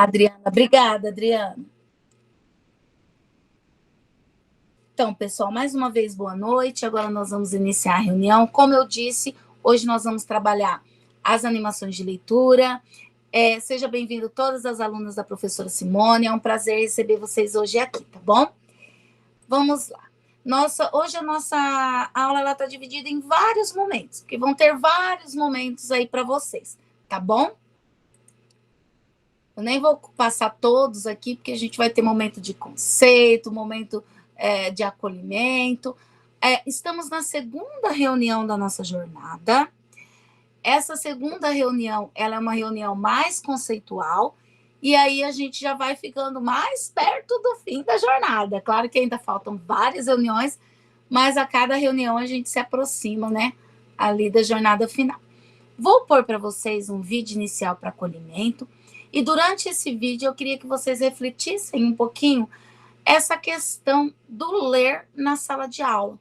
Adriana, obrigada, Adriana. Então, pessoal, mais uma vez, boa noite. Agora nós vamos iniciar a reunião. Como eu disse, hoje nós vamos trabalhar as animações de leitura. Seja bem-vindo todas as alunas da professora Simone. É um prazer receber vocês hoje aqui, tá bom? Vamos lá. Hoje a nossa aula está dividida em vários momentos, porque vão ter vários momentos aí para vocês, tá bom? Eu nem vou passar todos aqui, porque a gente vai ter momento de conceito, momento de acolhimento. Estamos na segunda reunião da nossa jornada. Essa segunda reunião, ela é uma reunião mais conceitual, e aí a gente já vai ficando mais perto do fim da jornada. Claro que ainda faltam várias reuniões, mas a cada reunião a gente se aproxima, né, ali da jornada final. Vou pôr para vocês um vídeo inicial para acolhimento, e durante esse vídeo eu queria que vocês refletissem um pouquinho essa questão do ler na sala de aula.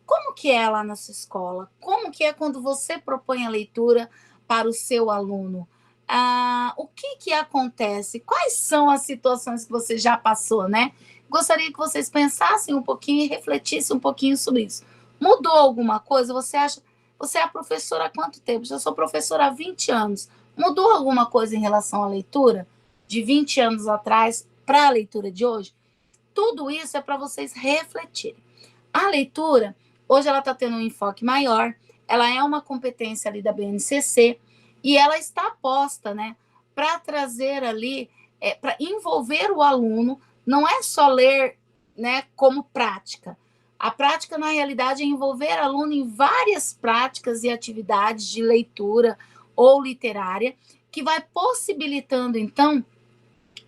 Como que é lá na sua escola? Como que é quando você propõe a leitura para o seu aluno? O que acontece? Quais são as situações que você já passou, né? Gostaria que vocês pensassem um pouquinho e refletissem um pouquinho sobre isso. Mudou alguma coisa? Você é professora há quanto tempo? Já sou professora há 20 anos. Mudou alguma coisa em relação à leitura de 20 anos atrás para a leitura de hoje? Tudo isso é para vocês refletirem. A leitura, hoje ela está tendo um enfoque maior, ela é uma competência ali da BNCC, e ela está posta, né, para trazer ali, para envolver o aluno, não é só ler, né, como prática. A prática, na realidade, é envolver o aluno em várias práticas e atividades de leitura ou literária, que vai possibilitando, então,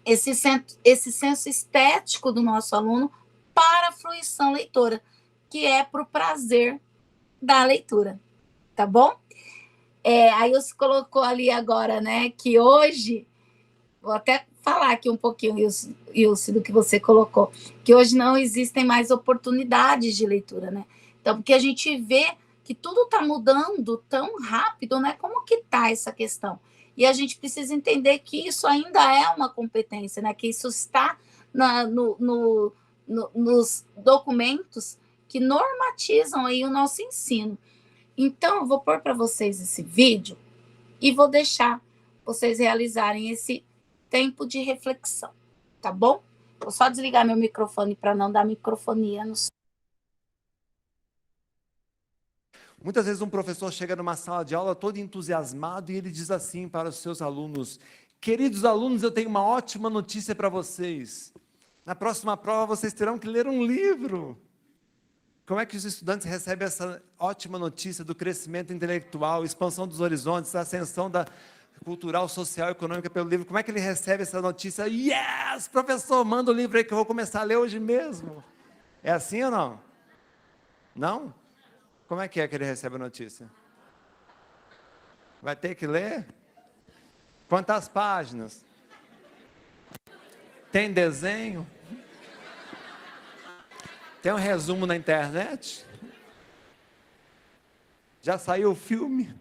esse senso estético do nosso aluno para a fruição leitora, que é para o prazer da leitura, tá bom? Aí você colocou ali agora, né, que hoje, vou até falar aqui um pouquinho, Ilse, do que você colocou, que hoje não existem mais oportunidades de leitura, né? Então, porque a gente vê que tudo está mudando tão rápido, né? Como que está essa questão? E a gente precisa entender que isso ainda é uma competência, né? Que isso está nos documentos que normatizam aí o nosso ensino. Então, eu vou pôr para vocês esse vídeo e vou deixar vocês realizarem esse tempo de reflexão, tá bom? Vou só desligar meu microfone para não dar microfonia no som. Muitas vezes um professor chega numa sala de aula todo entusiasmado e ele diz assim para os seus alunos: queridos alunos, eu tenho uma ótima notícia para vocês. Na próxima prova vocês terão que ler um livro. Como é que os estudantes recebem essa ótima notícia do crescimento intelectual, expansão dos horizontes, ascensão da cultural, social, econômica pelo livro? Como é que ele recebe essa notícia? Yes, professor, manda o livro aí que eu vou começar a ler hoje mesmo. É assim ou não? Não? Como é que ele recebe a notícia? Vai ter que ler? Quantas páginas? Tem desenho? Tem um resumo na internet? Já saiu o filme?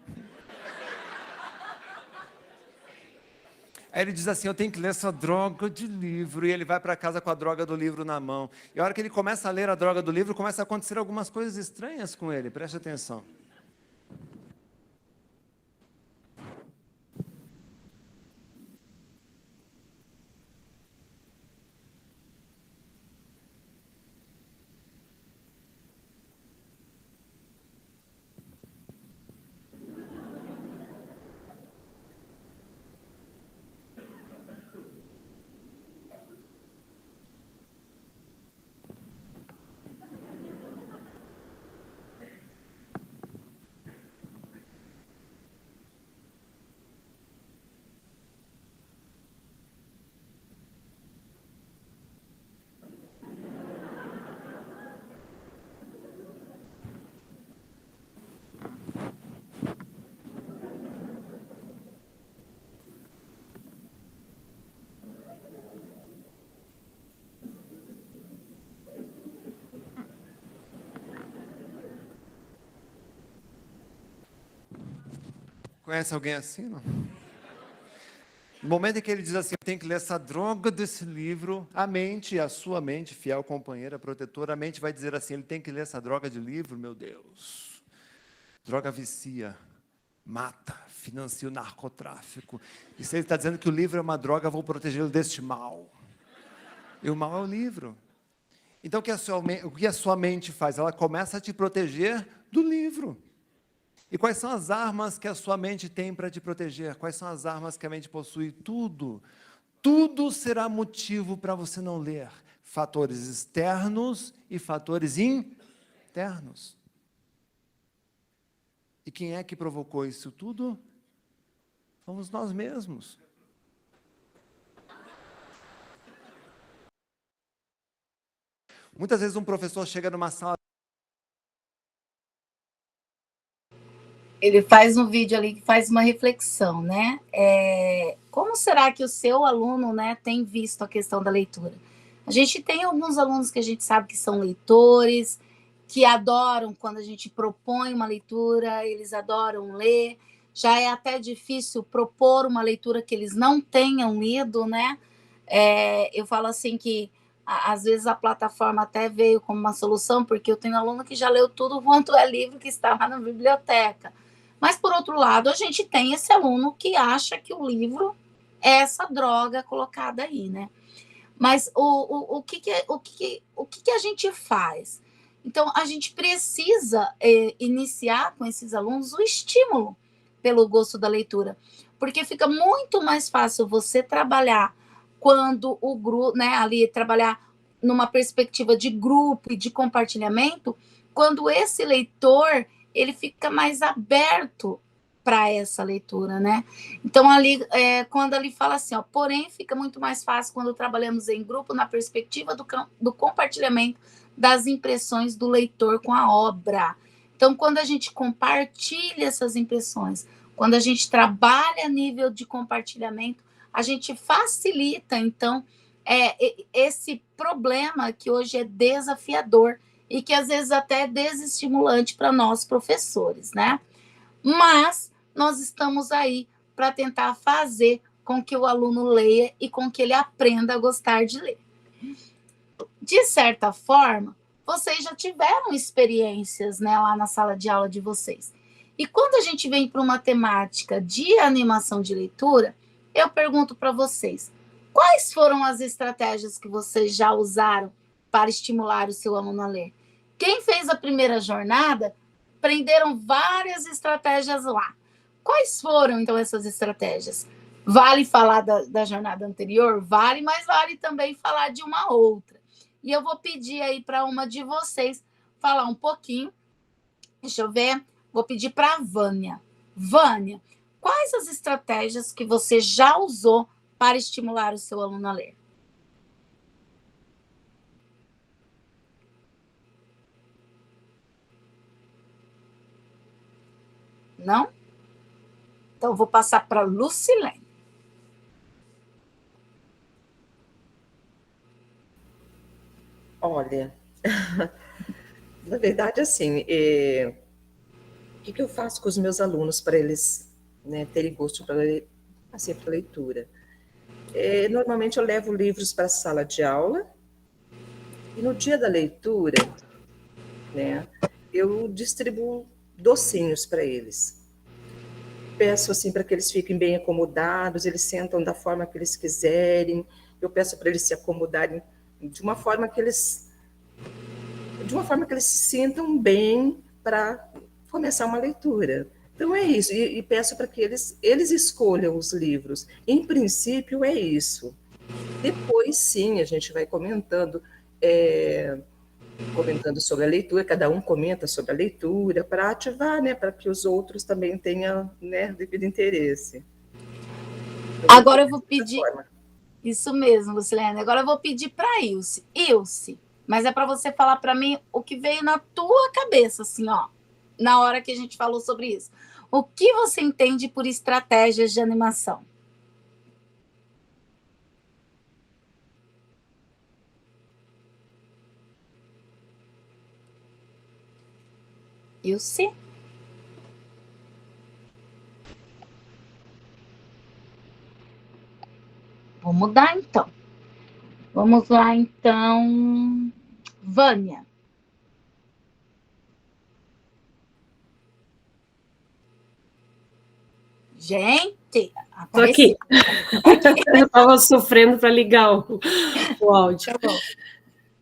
Aí ele diz assim: eu tenho que ler essa droga de livro. E ele vai para casa com a droga do livro na mão. E a hora que ele começa a ler a droga do livro, começa a acontecer algumas coisas estranhas com ele. Preste atenção. Conhece alguém assim, não? No momento em que ele diz assim, eu tenho que ler essa droga desse livro, a mente, a sua mente, fiel companheira, protetora, a mente vai dizer assim, ele tem que ler essa droga de livro, meu Deus. Droga vicia, mata, financia o narcotráfico. E se ele está dizendo que o livro é uma droga, eu vou protegê-lo deste mal. E o mal é o livro. Então, o que a sua mente faz? Ela começa a te proteger do livro. E quais são as armas que a sua mente tem para te proteger? Quais são as armas que a mente possui? Tudo. Tudo será motivo para você não ler. Fatores externos e fatores internos. E quem é que provocou isso tudo? Fomos nós mesmos. Muitas vezes um professor chega numa sala. Ele faz um vídeo ali que faz uma reflexão, né? Como será que o seu aluno, né, tem visto a questão da leitura? A gente tem alguns alunos que a gente sabe que são leitores, que adoram quando a gente propõe uma leitura, eles adoram ler. Já é até difícil propor uma leitura que eles não tenham lido, né? Eu falo assim que às vezes a plataforma até veio como uma solução, porque eu tenho aluno que já leu tudo quanto é livro que está lá na biblioteca. Mas, por outro lado, a gente tem esse aluno que acha que o livro é essa droga colocada aí, né? Mas o que a gente faz? Então, a gente precisa iniciar com esses alunos o estímulo pelo gosto da leitura, porque fica muito mais fácil você trabalhar quando o grupo, né, ali trabalhar numa perspectiva de grupo e de compartilhamento, quando esse leitor ele fica mais aberto para essa leitura, né? Então, ali, quando ele fala assim, ó, porém, fica muito mais fácil quando trabalhamos em grupo na perspectiva do compartilhamento das impressões do leitor com a obra. Então, quando a gente compartilha essas impressões, quando a gente trabalha a nível de compartilhamento, a gente facilita, então, esse problema que hoje é desafiador e que às vezes até é desestimulante para nós professores, né? Mas nós estamos aí para tentar fazer com que o aluno leia e com que ele aprenda a gostar de ler. De certa forma, vocês já tiveram experiências, né, lá na sala de aula de vocês. E quando a gente vem para uma temática de animação de leitura, eu pergunto para vocês, quais foram as estratégias que vocês já usaram para estimular o seu aluno a ler? Quem fez a primeira jornada, aprenderam várias estratégias lá. Quais foram, então, essas estratégias? Vale falar da jornada anterior? Vale, mas vale também falar de uma outra. E eu vou pedir aí para uma de vocês falar um pouquinho. Deixa eu ver. Vou pedir para a Vânia. Vânia, quais as estratégias que você já usou para estimular o seu aluno a ler? Não? Então, eu vou passar para a Lucilene. Olha, na verdade, assim, o que eu faço com os meus alunos para eles, né, terem gosto para assim, para leitura? Normalmente eu levo livros para a sala de aula e no dia da leitura, né, eu distribuo docinhos para eles. Peço assim para que eles fiquem bem acomodados, eles sentam da forma que eles quiserem. Eu peço para eles se acomodarem de uma forma que eles se sintam bem para começar uma leitura. Então é isso, e peço para que eles escolham os livros. Em princípio é isso. Depois sim, a gente vai comentando sobre a leitura, cada um comenta sobre a leitura, para ativar, né, para que os outros também tenham, né, devido interesse. Agora eu vou pedir... Isso mesmo, Lucilene. Agora eu vou pedir para a Ilse. Ilse, mas é para você falar para mim o que veio na tua cabeça, assim, ó, na hora que a gente falou sobre isso. O que você entende por estratégias de animação? Ilse? mudar, então. Vamos lá, então. Vânia. Gente, Tô aqui. Eu estava sofrendo para ligar o áudio. Tá bom.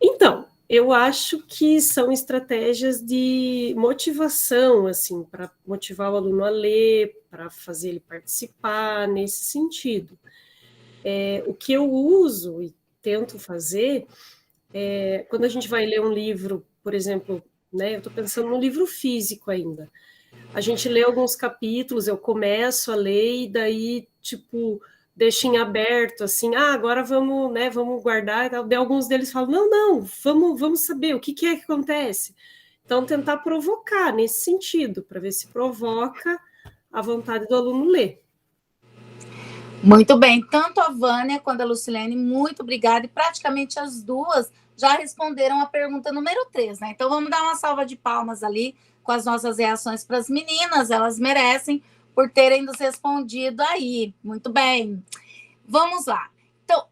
Então, eu acho que são estratégias de motivação, assim, para motivar o aluno a ler, para fazer ele participar, nesse sentido. O que eu uso e tento fazer quando a gente vai ler um livro, por exemplo, né, eu estou pensando no livro físico ainda. A gente lê alguns capítulos, eu começo a ler e daí, tipo, deixo em aberto, assim, agora vamos, né, vamos guardar e tal. Daí alguns deles falam, não, vamos saber o que é que acontece. Então, tentar provocar nesse sentido, para ver se provoca a vontade do aluno ler. Muito bem, tanto a Vânia quanto a Lucilene, muito obrigada, e praticamente as duas já responderam a pergunta número 3, né? Então vamos dar uma salva de palmas ali com as nossas reações para as meninas, elas merecem por terem nos respondido aí. Muito bem. Vamos lá. Então,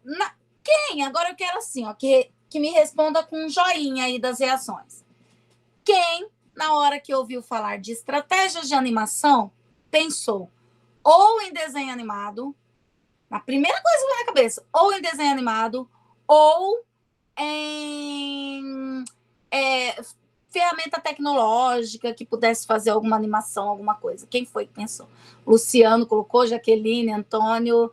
agora eu quero assim, ó, que me responda com um joinha aí das reações. Quem, na hora que ouviu falar de estratégias de animação, pensou ou em desenho animado, a primeira coisa que vem na cabeça, ou em desenho animado, ou em ferramenta tecnológica que pudesse fazer alguma animação, alguma coisa. Quem foi que pensou? Luciano colocou, Jaqueline, Antônio.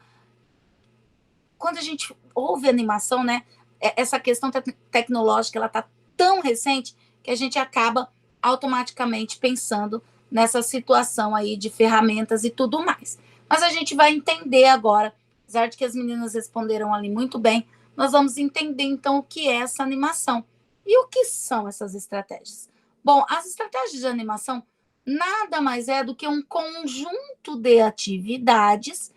Quando a gente ouve animação, né, essa questão tecnológica, ela está tão recente que a gente acaba automaticamente pensando nessa situação aí de ferramentas e tudo mais. Mas a gente vai entender agora, apesar de que as meninas responderam ali muito bem, nós vamos entender então o que é essa animação. E o que são essas estratégias? Bom, as estratégias de animação nada mais é do que um conjunto de atividades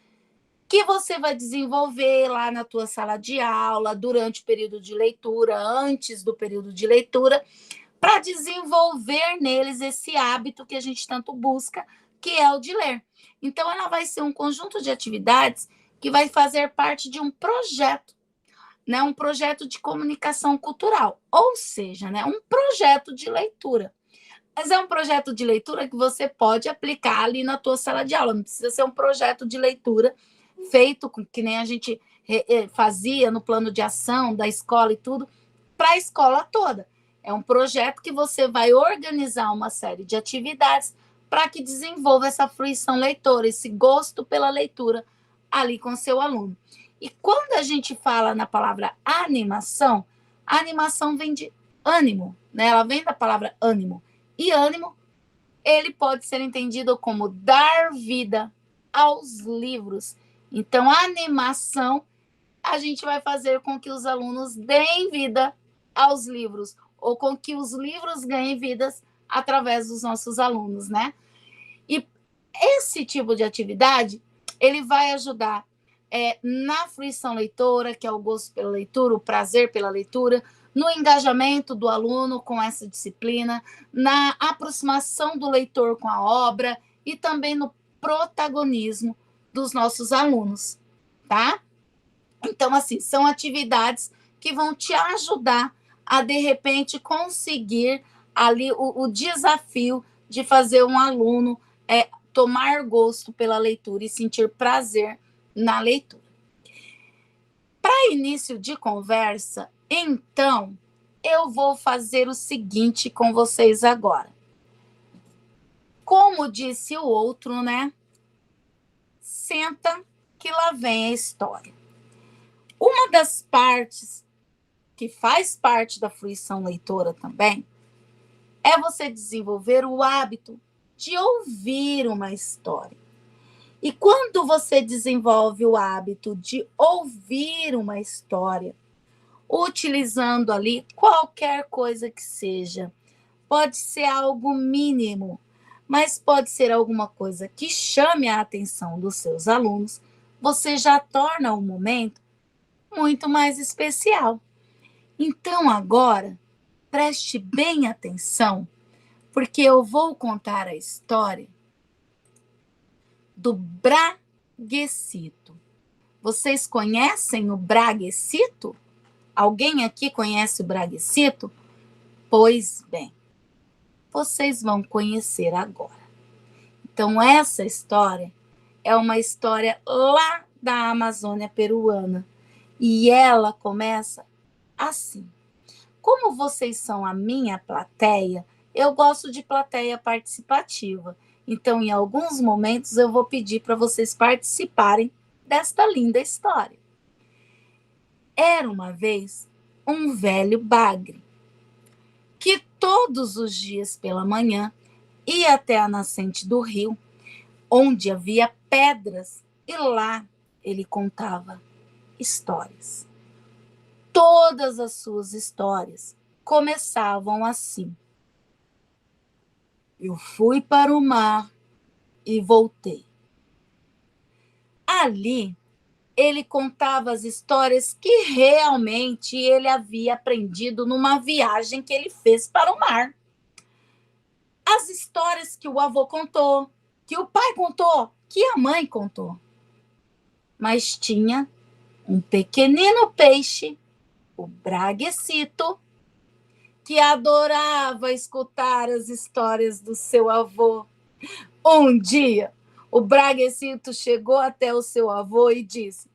que você vai desenvolver lá na tua sala de aula, durante o período de leitura, antes do período de leitura, para desenvolver neles esse hábito que a gente tanto busca, que é o de ler. Então, ela vai ser um conjunto de atividades que vai fazer parte de um projeto, né? Um projeto de comunicação cultural, ou seja, né? Um projeto de leitura. Mas é um projeto de leitura que você pode aplicar ali na tua sala de aula, não precisa ser um projeto de leitura feito que nem a gente fazia no plano de ação da escola e tudo, para a escola toda. É um projeto que você vai organizar uma série de atividades para que desenvolva essa fruição leitora, esse gosto pela leitura ali com o seu aluno. E quando a gente fala na palavra animação, a animação vem de ânimo, né? Ela vem da palavra ânimo. E ânimo, ele pode ser entendido como dar vida aos livros. Então, a animação, a gente vai fazer com que os alunos deem vida aos livros, ou com que os livros ganhem vidas através dos nossos alunos, né? E esse tipo de atividade, ele vai ajudar na fruição leitora, que é o gosto pela leitura, o prazer pela leitura, no engajamento do aluno com essa disciplina, na aproximação do leitor com a obra e também no protagonismo dos nossos alunos, tá? Então, assim, são atividades que vão te ajudar a, de repente, conseguir ali o desafio de fazer um aluno tomar gosto pela leitura e sentir prazer na leitura. Para início de conversa, então, eu vou fazer o seguinte com vocês agora. Como disse o outro, né? Senta que lá vem a história. Uma das partes que faz parte da fruição leitora também é você desenvolver o hábito de ouvir uma história. E quando você desenvolve o hábito de ouvir uma história, utilizando ali qualquer coisa que seja, pode ser algo mínimo, mas pode ser alguma coisa que chame a atenção dos seus alunos, você já torna o momento muito mais especial. Então, agora, preste bem atenção, porque eu vou contar a história do Braguecito. Vocês conhecem o Braguecito? Alguém aqui conhece o Braguecito? Pois bem, vocês vão conhecer agora. Então, essa história é uma história lá da Amazônia peruana. E ela começa assim. Como vocês são a minha plateia, eu gosto de plateia participativa. Então, em alguns momentos, eu vou pedir para vocês participarem desta linda história. Era uma vez um velho bagre que todos os dias pela manhã ia até a nascente do rio, onde havia pedras, e lá ele contava histórias. Todas as suas histórias começavam assim. Eu fui para o mar e voltei. Ali, ele contava as histórias que realmente ele havia aprendido numa viagem que ele fez para o mar. As histórias que o avô contou, que o pai contou, que a mãe contou. Mas tinha um pequenino peixe, o Braguecito, que adorava escutar as histórias do seu avô. Um dia, o Braguecito chegou até o seu avô e disse: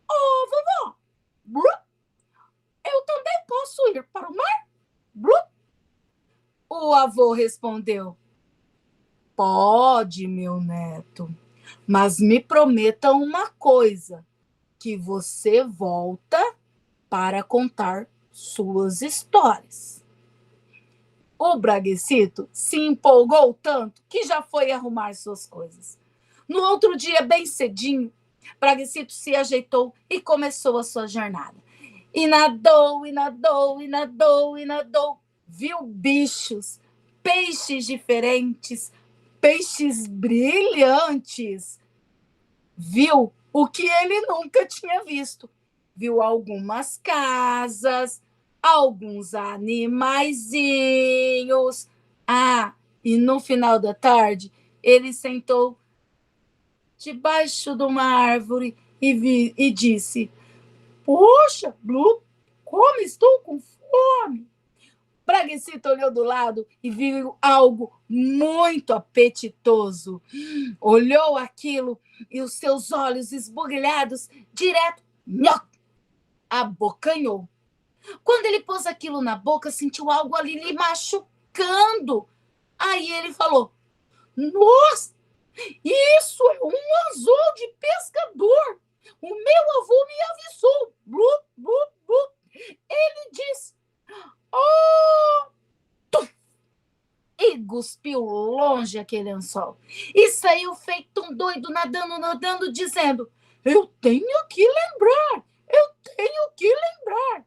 "Ô, vovó, eu também posso ir para o mar?" O avô respondeu: "Pode, meu neto, mas me prometa uma coisa, que você volta para contar suas histórias." O Braguecito se empolgou tanto que já foi arrumar suas coisas. No outro dia, bem cedinho, Braguecito se ajeitou e começou a sua jornada. E nadou, e nadou, e nadou, e nadou. Viu bichos, peixes diferentes, peixes brilhantes. Viu o que ele nunca tinha visto. Viu algumas casas, alguns animaizinhos. E no final da tarde, ele sentou debaixo de uma árvore e disse: "Poxa, Blue, como estou com fome." Braguecito olhou do lado e viu algo muito apetitoso. Olhou aquilo e os seus olhos esbugalhados direto, abocanhou. Quando ele pôs aquilo na boca, sentiu algo ali lhe machucando. Aí ele falou: "Nossa, isso é um anzol de pescador. O meu avô me avisou." Ele disse: "Oh!" E cuspiu longe aquele anzol. E saiu feito um doido, nadando, dizendo: "Eu tenho que lembrar, eu tenho que lembrar."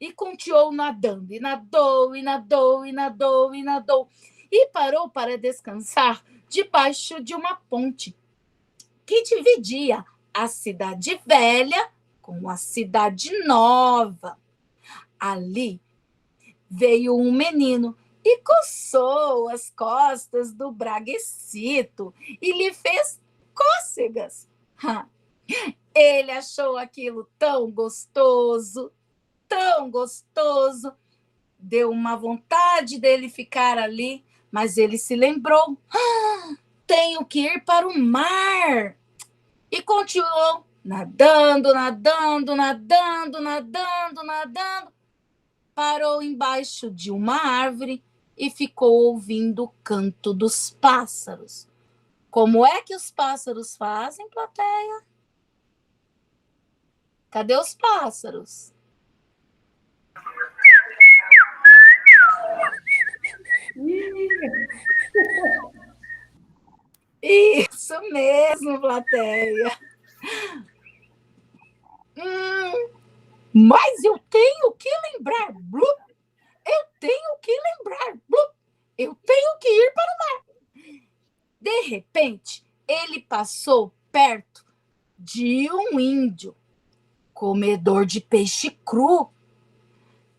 E continuou nadando, e nadou, e nadou, e nadou, e nadou. E parou para descansar debaixo de uma ponte que dividia a cidade velha com a cidade nova. Ali veio um menino e coçou as costas do Braguecito e lhe fez cócegas. Ele achou aquilo tão gostoso, deu uma vontade dele ficar ali, mas ele se lembrou: "Tenho que ir para o mar." E continuou nadando. Parou embaixo de uma árvore e ficou ouvindo o canto dos pássaros. Como é que os pássaros fazem, plateia? Cadê os pássaros? Isso mesmo, plateia. Mas eu tenho que lembrar. Eu tenho que lembrar. Eu tenho que ir para o mar. De repente, ele passou perto de um índio, comedor de peixe cru.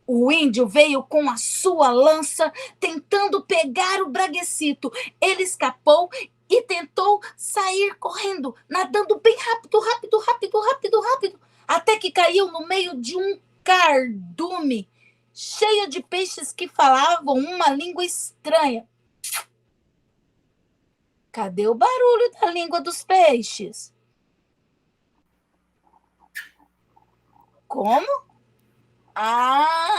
O índio veio com a sua lança, tentando pegar o Braguecito. Ele escapou e tentou sair correndo, nadando bem rápido, rápido, rápido, rápido, rápido, até que caiu no meio de um cardume cheio de peixes que falavam uma língua estranha. Cadê o barulho da língua dos peixes? Como? Ah!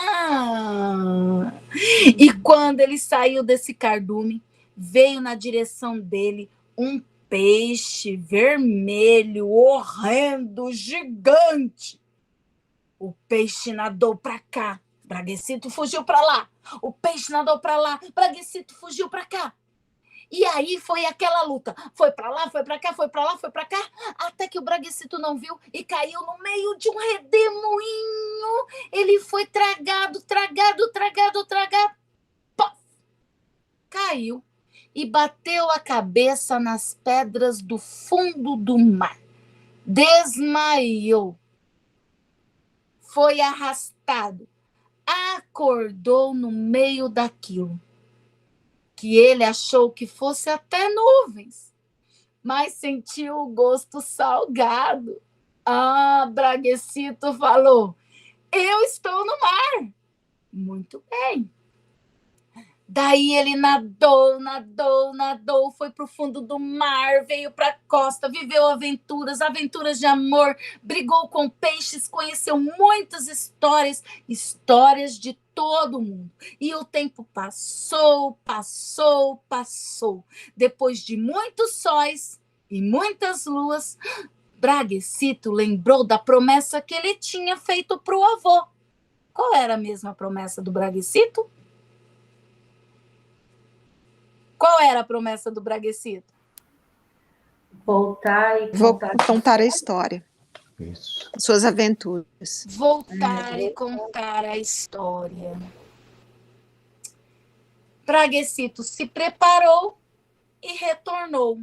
E quando ele saiu desse cardume, veio na direção dele um peixe vermelho, horrendo, gigante. O peixe nadou para cá, Braguecito fugiu para lá. O peixe nadou para lá, Braguecito fugiu para cá. E aí foi aquela luta. Foi para lá, foi para cá, foi para lá, foi para cá, até que o Braguecito não viu e caiu no meio de um redemoinho. Ele foi tragado, tragado, tragado, tragado. Pof! Caiu e bateu a cabeça nas pedras do fundo do mar. Desmaiou. Foi arrastado. Acordou no meio daquilo, que ele achou que fosse até nuvens, mas sentiu o gosto salgado. Ah, Braguecito falou: eu estou no mar. Muito bem. Daí ele nadou, nadou, nadou, foi para o fundo do mar, veio para a costa, viveu aventuras, aventuras de amor, brigou com peixes, conheceu muitas histórias, histórias de todo mundo. E o tempo passou, passou, passou. Depois de muitos sóis e muitas luas, Braguecito lembrou da promessa que ele tinha feito para o avô. Qual era a mesma promessa do Braguecito? Qual era a promessa do Braguecito? Voltar e Vou contar. contar a história, Isso. suas aventuras. Voltar e contar a história. Braguecito se preparou e retornou.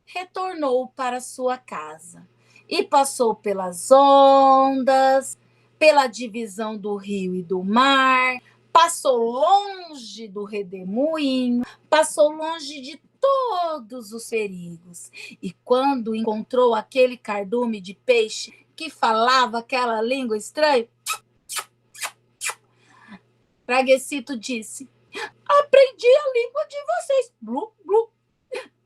Retornou para sua casa e passou pelas ondas, pela divisão do rio e do mar, passou longe do redemoinho, passou longe de todos os perigos. E quando encontrou aquele cardume de peixe que falava aquela língua estranha, Braguecito disse: aprendi a língua de vocês. Blu, blu.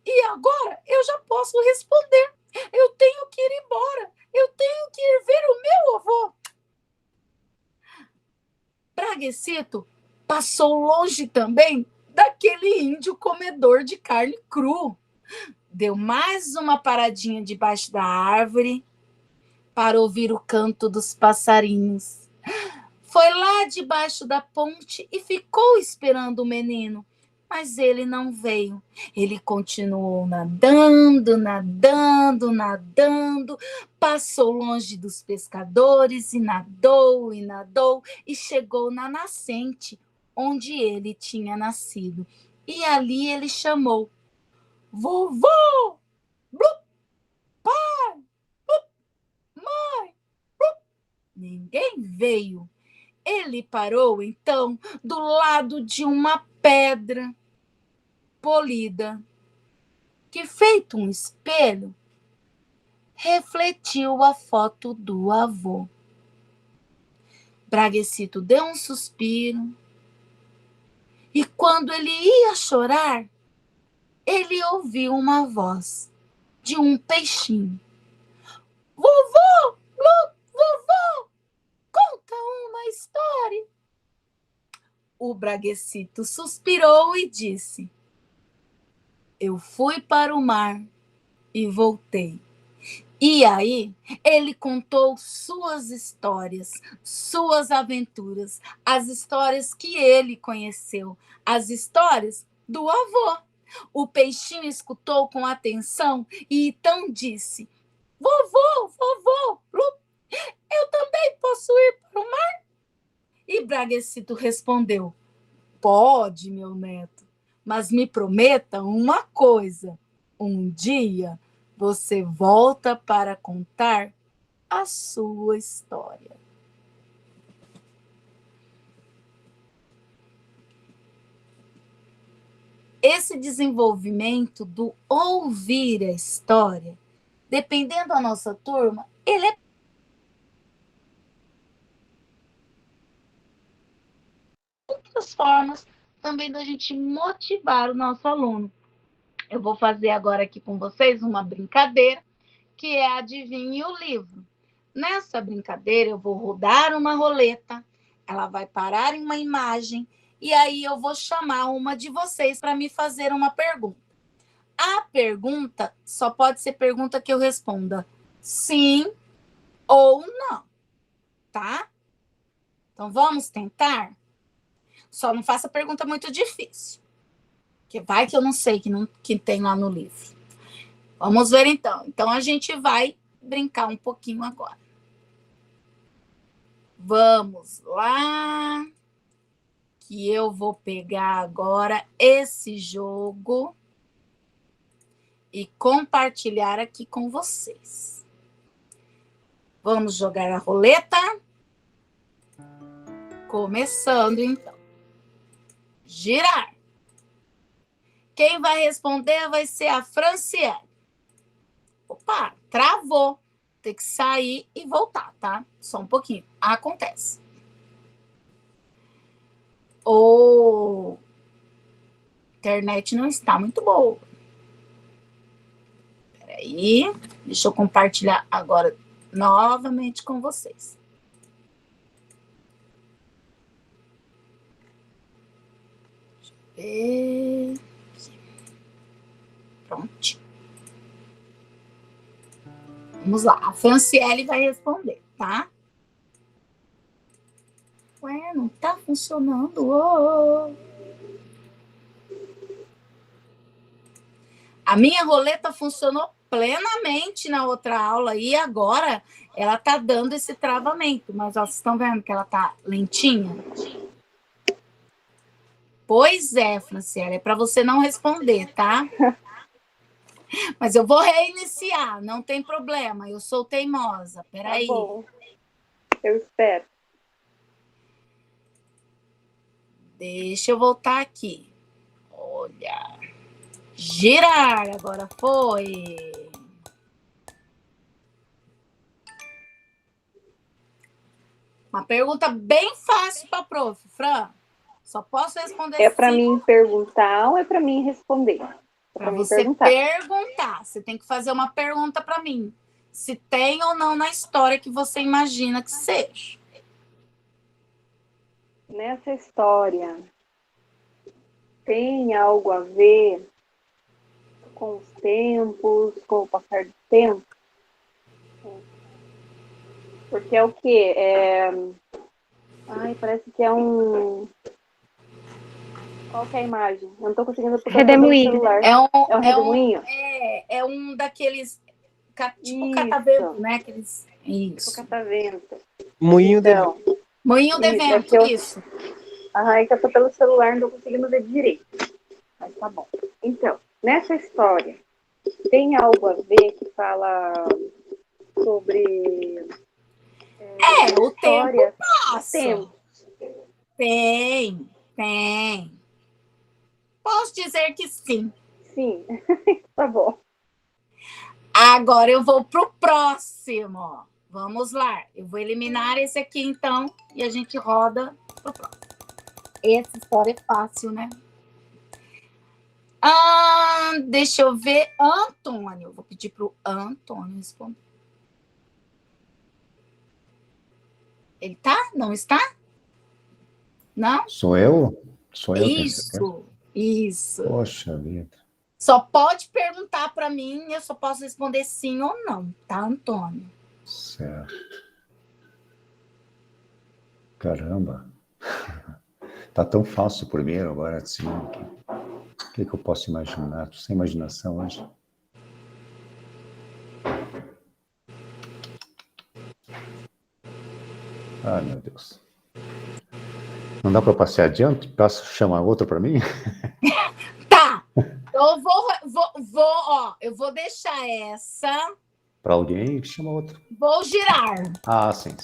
E agora eu já posso responder. Eu tenho que ir embora. Eu tenho que ir ver o meu avô. Braguecito passou longe também daquele índio comedor de carne cru. Deu mais uma paradinha debaixo da árvore para ouvir o canto dos passarinhos. Foi lá debaixo da ponte e ficou esperando o menino, mas ele não veio. Ele continuou nadando, nadando, nadando, passou longe dos pescadores e nadou e chegou na nascente onde ele tinha nascido. E ali ele chamou: vovô! Blup, pai! Blup, mãe! Blup. Ninguém veio. Ele parou, então, do lado de uma pedra polida, que, feito um espelho, refletiu a foto do avô. Braguecito deu um suspiro e, quando ele ia chorar, ele ouviu uma voz de um peixinho: vovô, vovô, conta uma história. O Braguecito suspirou e disse: eu fui para o mar e voltei. E aí ele contou suas histórias, suas aventuras, as histórias que ele conheceu, as histórias do avô. O peixinho escutou com atenção e então disse: vovô, vovô, eu também posso ir para o mar? E Braguecito respondeu: pode, meu neto, mas me prometa uma coisa: um dia você volta para contar a sua história. esse desenvolvimento do ouvir a história, dependendo da nossa turma, ele é outras formas também da gente motivar o nosso aluno. Eu vou fazer agora aqui com vocês uma brincadeira, que é adivinhe o livro. Nessa brincadeira, eu vou rodar uma roleta, ela vai parar em uma imagem, e aí eu vou chamar uma de vocês para me fazer uma pergunta. A pergunta só pode ser pergunta que eu responda sim ou não, tá? Então vamos tentar? Só não faça pergunta muito difícil, que vai que eu não sei que tem lá no livro. Vamos ver então. Então a gente vai brincar um pouquinho agora. Vamos lá, que eu vou pegar agora esse jogo e compartilhar aqui com vocês. Vamos jogar a roleta. Começando, então. Girar. Quem vai responder vai ser a Franciele. Opa, travou. Tem que sair e voltar, tá? Só um pouquinho. Acontece. A internet não está muito boa. Peraí. Deixa eu compartilhar agora novamente com vocês. Deixa eu ver. Pronto. Vamos lá. A Franciele vai responder, tá? Ué, não tá funcionando. Oh. A minha roleta funcionou plenamente na outra aula e agora ela tá dando esse travamento. Mas ó, vocês estão vendo que ela tá lentinha? Pois é, Franciele, é para você não responder, tá? Mas eu vou reiniciar, não tem problema. Eu sou teimosa. Peraí. Tá bom. Eu espero. Deixa eu voltar aqui. Olha. Girar, agora foi. Uma pergunta bem fácil para a prof, Fran. Só posso responder É para sim. mim perguntar ou é para mim responder? Para você perguntar. Você tem que fazer uma pergunta para mim. Se tem ou não na história que você imagina que seja. Nessa história, tem algo a ver com os tempos, com o passar do tempo? Porque é o quê? Ai, parece que é um... Qual que é a imagem? Eu não estou conseguindo procurar no celular. É um redemoinho? É um daqueles... Tipo Isso. catavento, né? Aqueles... Tipo catavento. Moinho de Então, Moinho de Isso, vento, é que eu- isso. é que eu tô pelo celular, não tô conseguindo ver direito. Mas tá bom. Então, nessa história, tem algo a ver que fala sobre... o história, tempo passa. tempo. Tem. Posso dizer que sim. Sim, tá bom. Agora eu vou pro próximo. Vamos lá. Eu vou eliminar esse aqui, então, e a gente roda pro próximo. Essa história é fácil, né? Deixa eu ver. Antônio. Eu vou pedir pro Antônio responder. Ele tá? Não está? Não? Sou eu? Sou eu, tenho certeza? Isso. Poxa vida. Só pode perguntar para mim, eu só posso responder sim ou não, tá, Antônio? Certo. Caramba. Tá tão fácil o primeiro agora, assim. O que eu posso imaginar? Tô sem imaginação hoje. Ai, meu Deus. Não dá para passar adiante? Posso chamar outra para mim? Tá. Então eu vou deixar essa. Para alguém, chama outra. Vou girar. Ah, sim.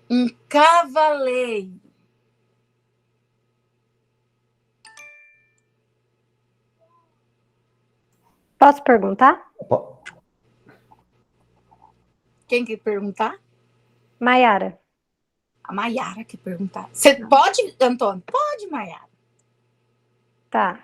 Um cavaleiro Posso perguntar? Po- Quem quer perguntar? Maiara. A Maiara quer perguntar. Você pode, Antônio? Pode, Maiara. Tá.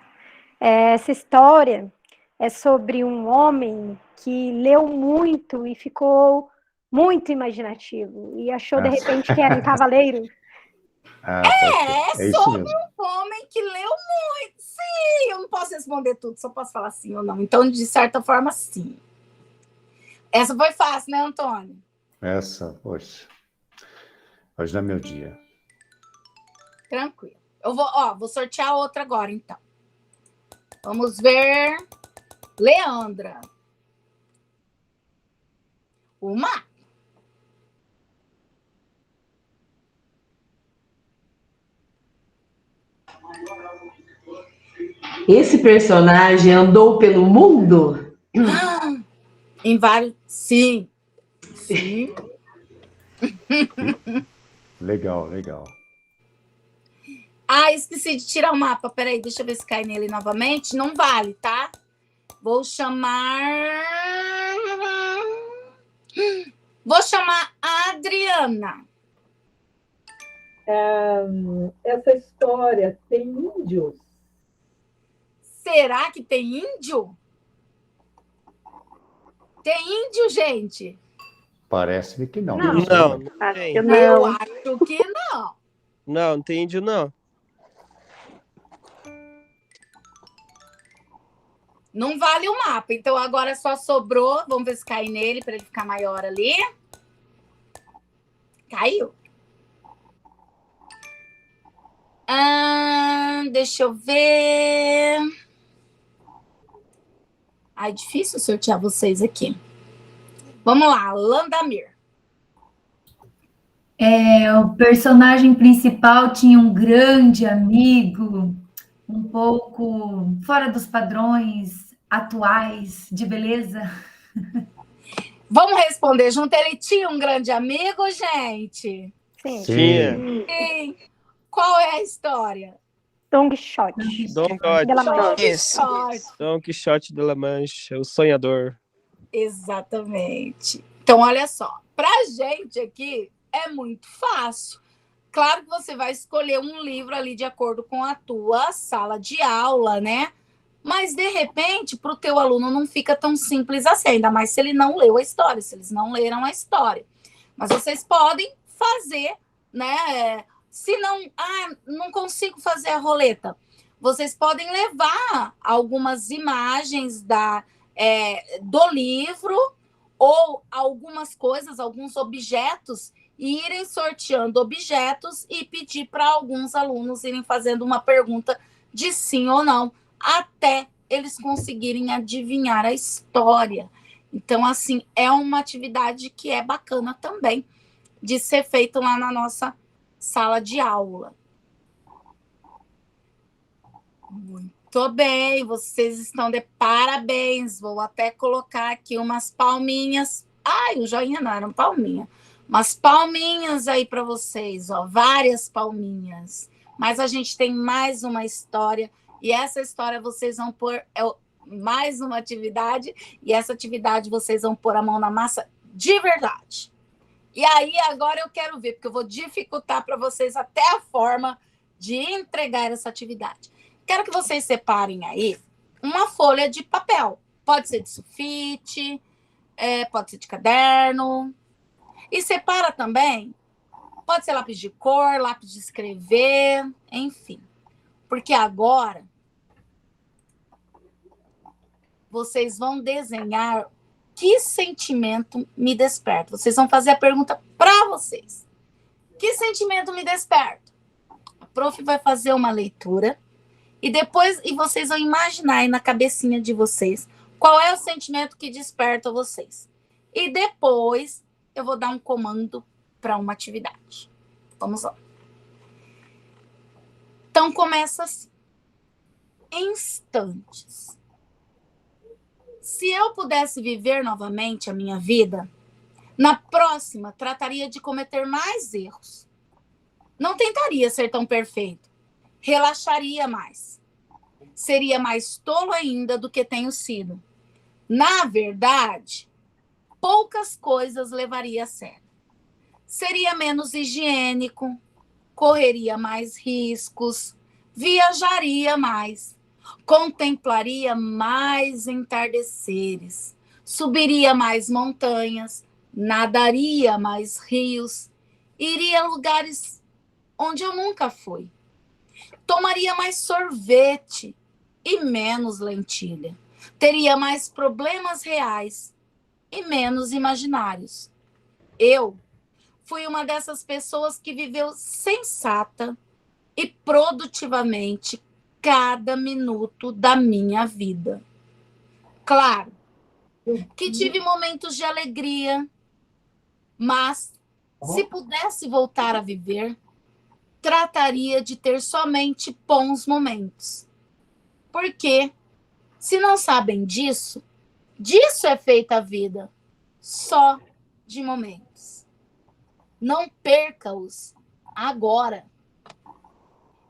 Essa história é sobre um homem que leu muito e ficou muito imaginativo e achou de repente que era um cavaleiro. Pode ser. É isso sobre mesmo. um homem que leu muito. Sim, eu não posso responder tudo, só posso falar sim ou não. Então, de certa forma, sim. Essa foi fácil, né, Antônio? Poxa. Hoje não é meu dia. Tranquilo. Eu vou sortear outra agora, então. Vamos ver. Leandra. Uma. Esse personagem andou pelo mundo? Em vários. Sim. Sim. Legal, legal. Esqueci de tirar o mapa. Peraí, deixa eu ver se cai nele novamente. Não vale, tá? Vou chamar a Adriana. Essa história tem índios? Será que tem índio? Tem índio, gente? Parece-me que não. Não. Não sei, Não, mas- não Acho tem. que Eu não. acho que não. Não, não tem índio, não. Não vale o mapa. Então agora só sobrou. Vamos ver se cai nele para ele ficar maior ali. Caiu. Deixa eu ver. Difícil sortear vocês aqui. Vamos lá, Landamir. O personagem principal tinha um grande amigo, um pouco fora dos padrões atuais de beleza. Vamos responder junto. Ele tinha um grande amigo, gente? Sim. Tinha. Sim. Qual é a história? Don Quixote. Don Quixote. De La Mancha. Isso. Don Quixote de La Mancha, o sonhador. Exatamente. Então, olha só. Pra gente aqui é muito fácil. Claro que você vai escolher um livro ali de acordo com a tua sala de aula, né? Mas, de repente, para o teu aluno não fica tão simples assim, ainda mais se ele não leu a história, se eles não leram a história. Mas vocês podem fazer, né? Se não consigo fazer a roleta, vocês podem levar algumas imagens do livro ou algumas coisas, alguns objetos, e irem sorteando objetos e pedir para alguns alunos irem fazendo uma pergunta de sim ou não, até eles conseguirem adivinhar a história. Então, assim, é uma atividade que é bacana também de ser feita lá na nossa sala de aula. Muito bem, vocês estão de parabéns. Vou até colocar aqui umas palminhas. O joinha não era uma palminha. Umas palminhas aí para vocês, ó, várias palminhas. Mas a gente tem mais uma história. E essa história vocês vão pôr mais uma atividade, e essa atividade vocês vão pôr a mão na massa de verdade. E aí agora eu quero ver, porque eu vou dificultar para vocês até a forma de entregar essa atividade. Quero que vocês separem aí uma folha de papel. Pode ser de sulfite, pode ser de caderno. E separa também, pode ser lápis de cor, lápis de escrever, enfim. Porque agora vocês vão desenhar que sentimento me desperta. Vocês vão fazer a pergunta para vocês. Que sentimento me desperta? A prof vai fazer uma leitura e depois vocês vão imaginar aí na cabecinha de vocês qual é o sentimento que desperta vocês. E depois eu vou dar um comando para uma atividade. Vamos lá. Então, começa assim. Instantes. Se eu pudesse viver novamente a minha vida, na próxima trataria de cometer mais erros. Não tentaria ser tão perfeito. Relaxaria mais. Seria mais tolo ainda do que tenho sido. Na verdade, poucas coisas levaria a sério. Seria menos higiênico, correria mais riscos, viajaria mais, contemplaria mais entardeceres, subiria mais montanhas, nadaria mais rios, iria a lugares onde eu nunca fui. Tomaria mais sorvete e menos lentilha. Teria mais problemas reais e menos imaginários. Eu fui uma dessas pessoas que viveu sensata e produtivamente cada minuto da minha vida. Claro que tive momentos de alegria, mas se pudesse voltar a viver, trataria de ter somente bons momentos. Porque, se não sabem disso, disso é feita a vida, só de momentos. Não perca-os agora.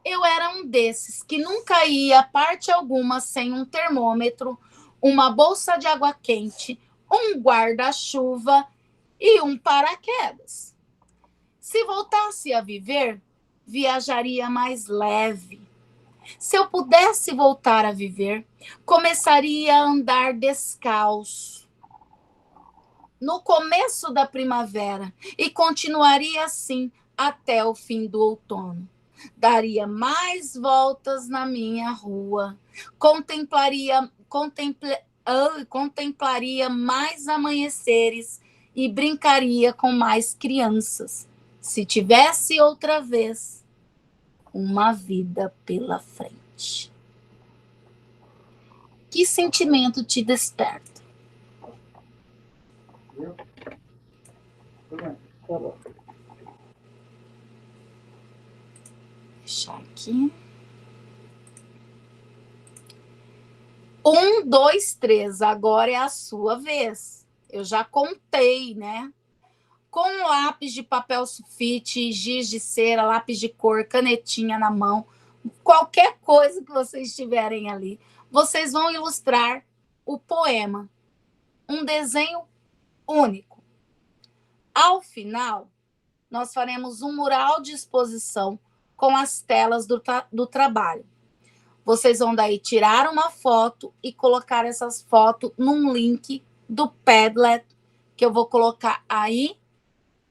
Eu era um desses que nunca ia a parte alguma sem um termômetro, uma bolsa de água quente, um guarda-chuva e um paraquedas. Se voltasse a viver, viajaria mais leve. Se eu pudesse voltar a viver, começaria a andar descalço no começo da primavera e continuaria assim até o fim do outono. Daria mais voltas na minha rua, contemplaria mais amanheceres e brincaria com mais crianças. Se tivesse outra vez uma vida pela frente. Que sentimento te desperta? Deixar aqui. 1, 2, 3. Agora é a sua vez. Eu já contei, né? Com lápis de papel sulfite, giz de cera, lápis de cor, canetinha na mão, qualquer coisa que vocês tiverem ali, vocês vão ilustrar o poema. Um desenho único. Ao final, nós faremos um mural de exposição com as telas do trabalho. Vocês vão daí tirar uma foto e colocar essas fotos num link do Padlet, que eu vou colocar aí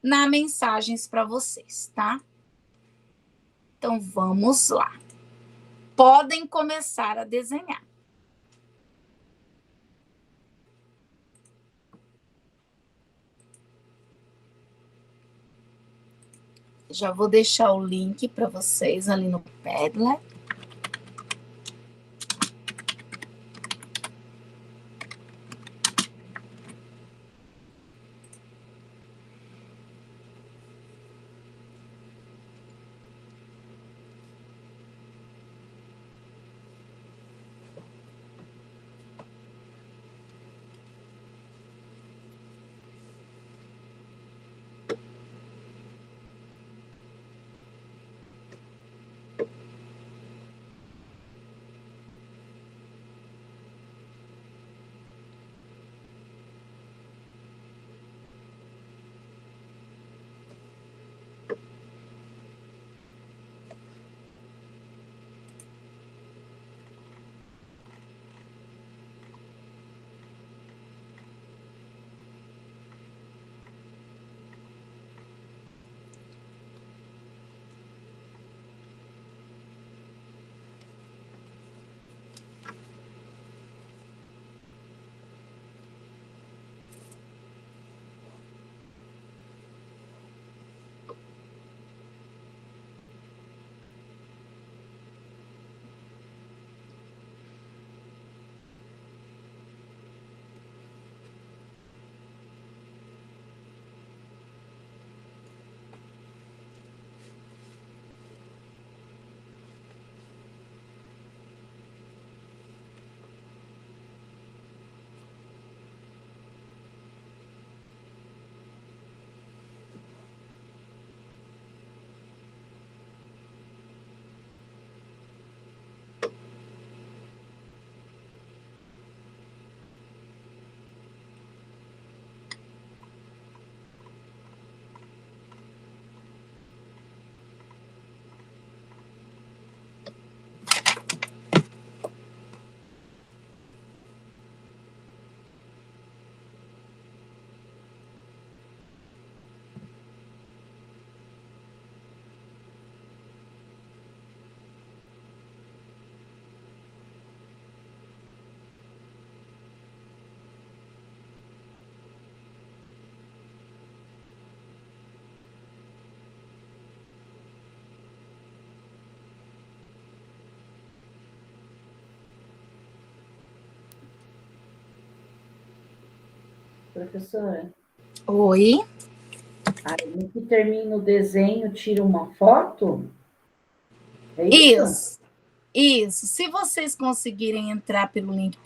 nas mensagens para vocês, tá? Então, vamos lá. Podem começar a desenhar. Já vou deixar o link para vocês ali no Padlet. Professora, Oi? aí no que termina o desenho, tira uma foto? É isso? Isso, isso. Se vocês conseguirem entrar pelo link,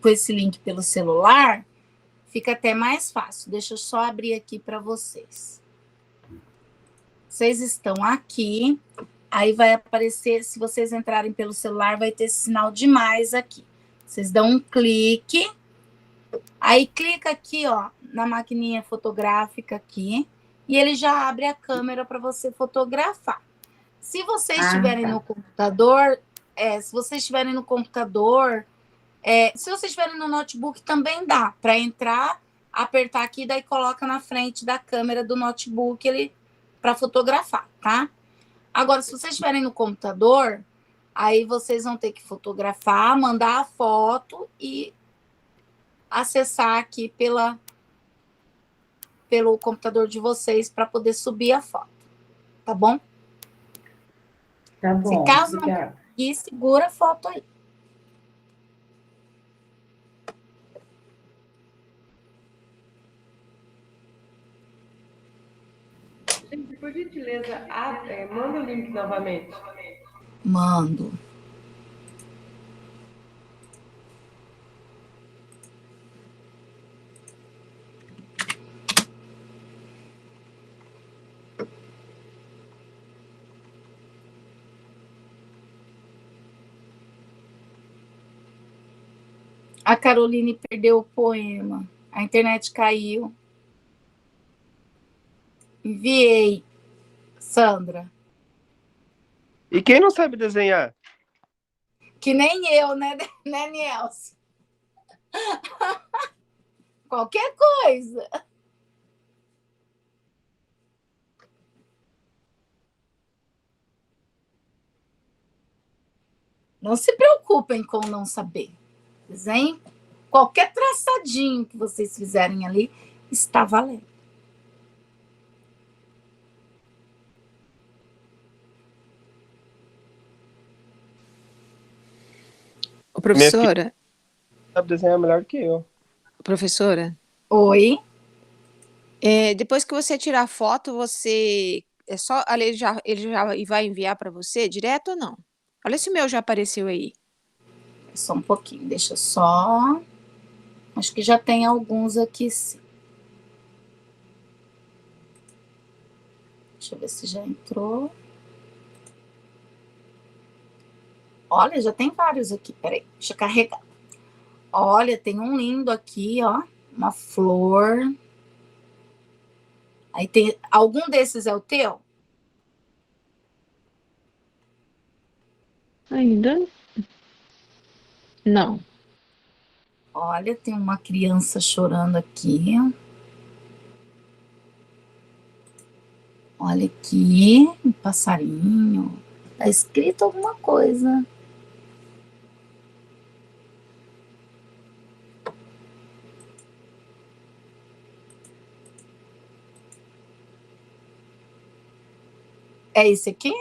com esse link pelo celular, fica até mais fácil. Deixa eu só abrir aqui para vocês. Vocês estão aqui, aí vai aparecer, se vocês entrarem pelo celular, vai ter esse sinal de mais aqui. Vocês dão um clique, aí clica aqui, ó, na maquininha fotográfica aqui, e ele já abre a câmera para você fotografar. Se vocês estiverem no computador, se vocês estiverem no computador, se vocês estiverem no notebook, também dá para entrar, apertar aqui, daí coloca na frente da câmera do notebook para fotografar, tá? Agora, se vocês estiverem no computador, aí vocês vão ter que fotografar, mandar a foto e acessar aqui pelo computador de vocês para poder subir a foto, tá bom? Tá bom, Se caso obrigada. não conseguir, segura a foto aí. Gente, por gentileza, manda o link novamente. Mando. A Caroline perdeu o poema. A internet caiu. Enviei, Sandra. E quem não sabe desenhar? Que nem eu, né, Nielsen? Qualquer coisa. Não se preocupem com não saber. Desenho, qualquer traçadinho que vocês fizerem ali está valendo. Ô, professora, Sabe desenhar melhor que eu. professora, Oi? depois que você tirar a foto, você é só ele já vai enviar para você direto ou não? Olha se o meu já apareceu aí. Só um pouquinho, deixa só. Acho que já tem alguns aqui, sim. Deixa eu ver se já entrou. Olha, já tem vários aqui. Peraí, deixa eu carregar. Olha, tem um lindo aqui, ó. Uma flor. Aí tem. Algum desses é o teu? Ainda? Não. Olha, tem uma criança chorando aqui. Olha aqui, um passarinho. Tá escrito alguma coisa. É esse aqui?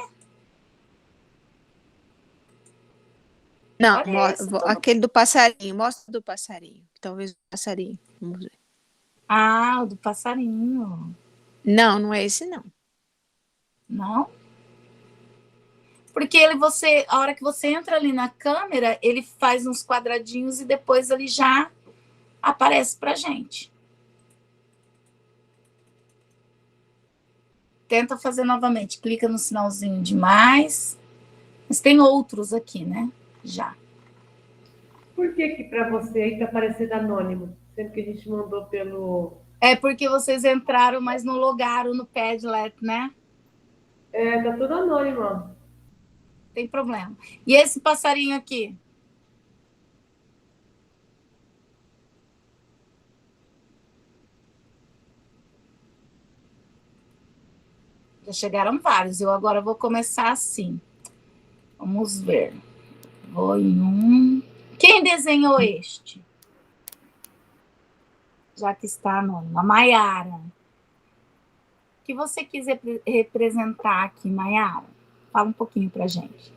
Não, Olha esse, aquele do passarinho. Mostra do passarinho. Talvez o passarinho. Vamos ver. Ah, o do passarinho. Não, não é esse, não. Não? Porque a hora que você entra ali na câmera, ele faz uns quadradinhos e depois ele já aparece pra gente. Tenta fazer novamente. Clica no sinalzinho de mais. Mas tem outros aqui, né? Já. Por que para você aí está aparecendo anônimo? Sendo que a gente mandou pelo... É porque vocês entraram, mas não logaram no Padlet, né? Tá tudo anônimo, ó. Tem problema. E esse passarinho aqui? Já chegaram vários. Eu agora vou começar assim. Vamos ver. Vou em um. Quem desenhou este? Já que está anônimo. A Maiara. O que você quiser representar aqui, Maiara? Fala um pouquinho pra gente.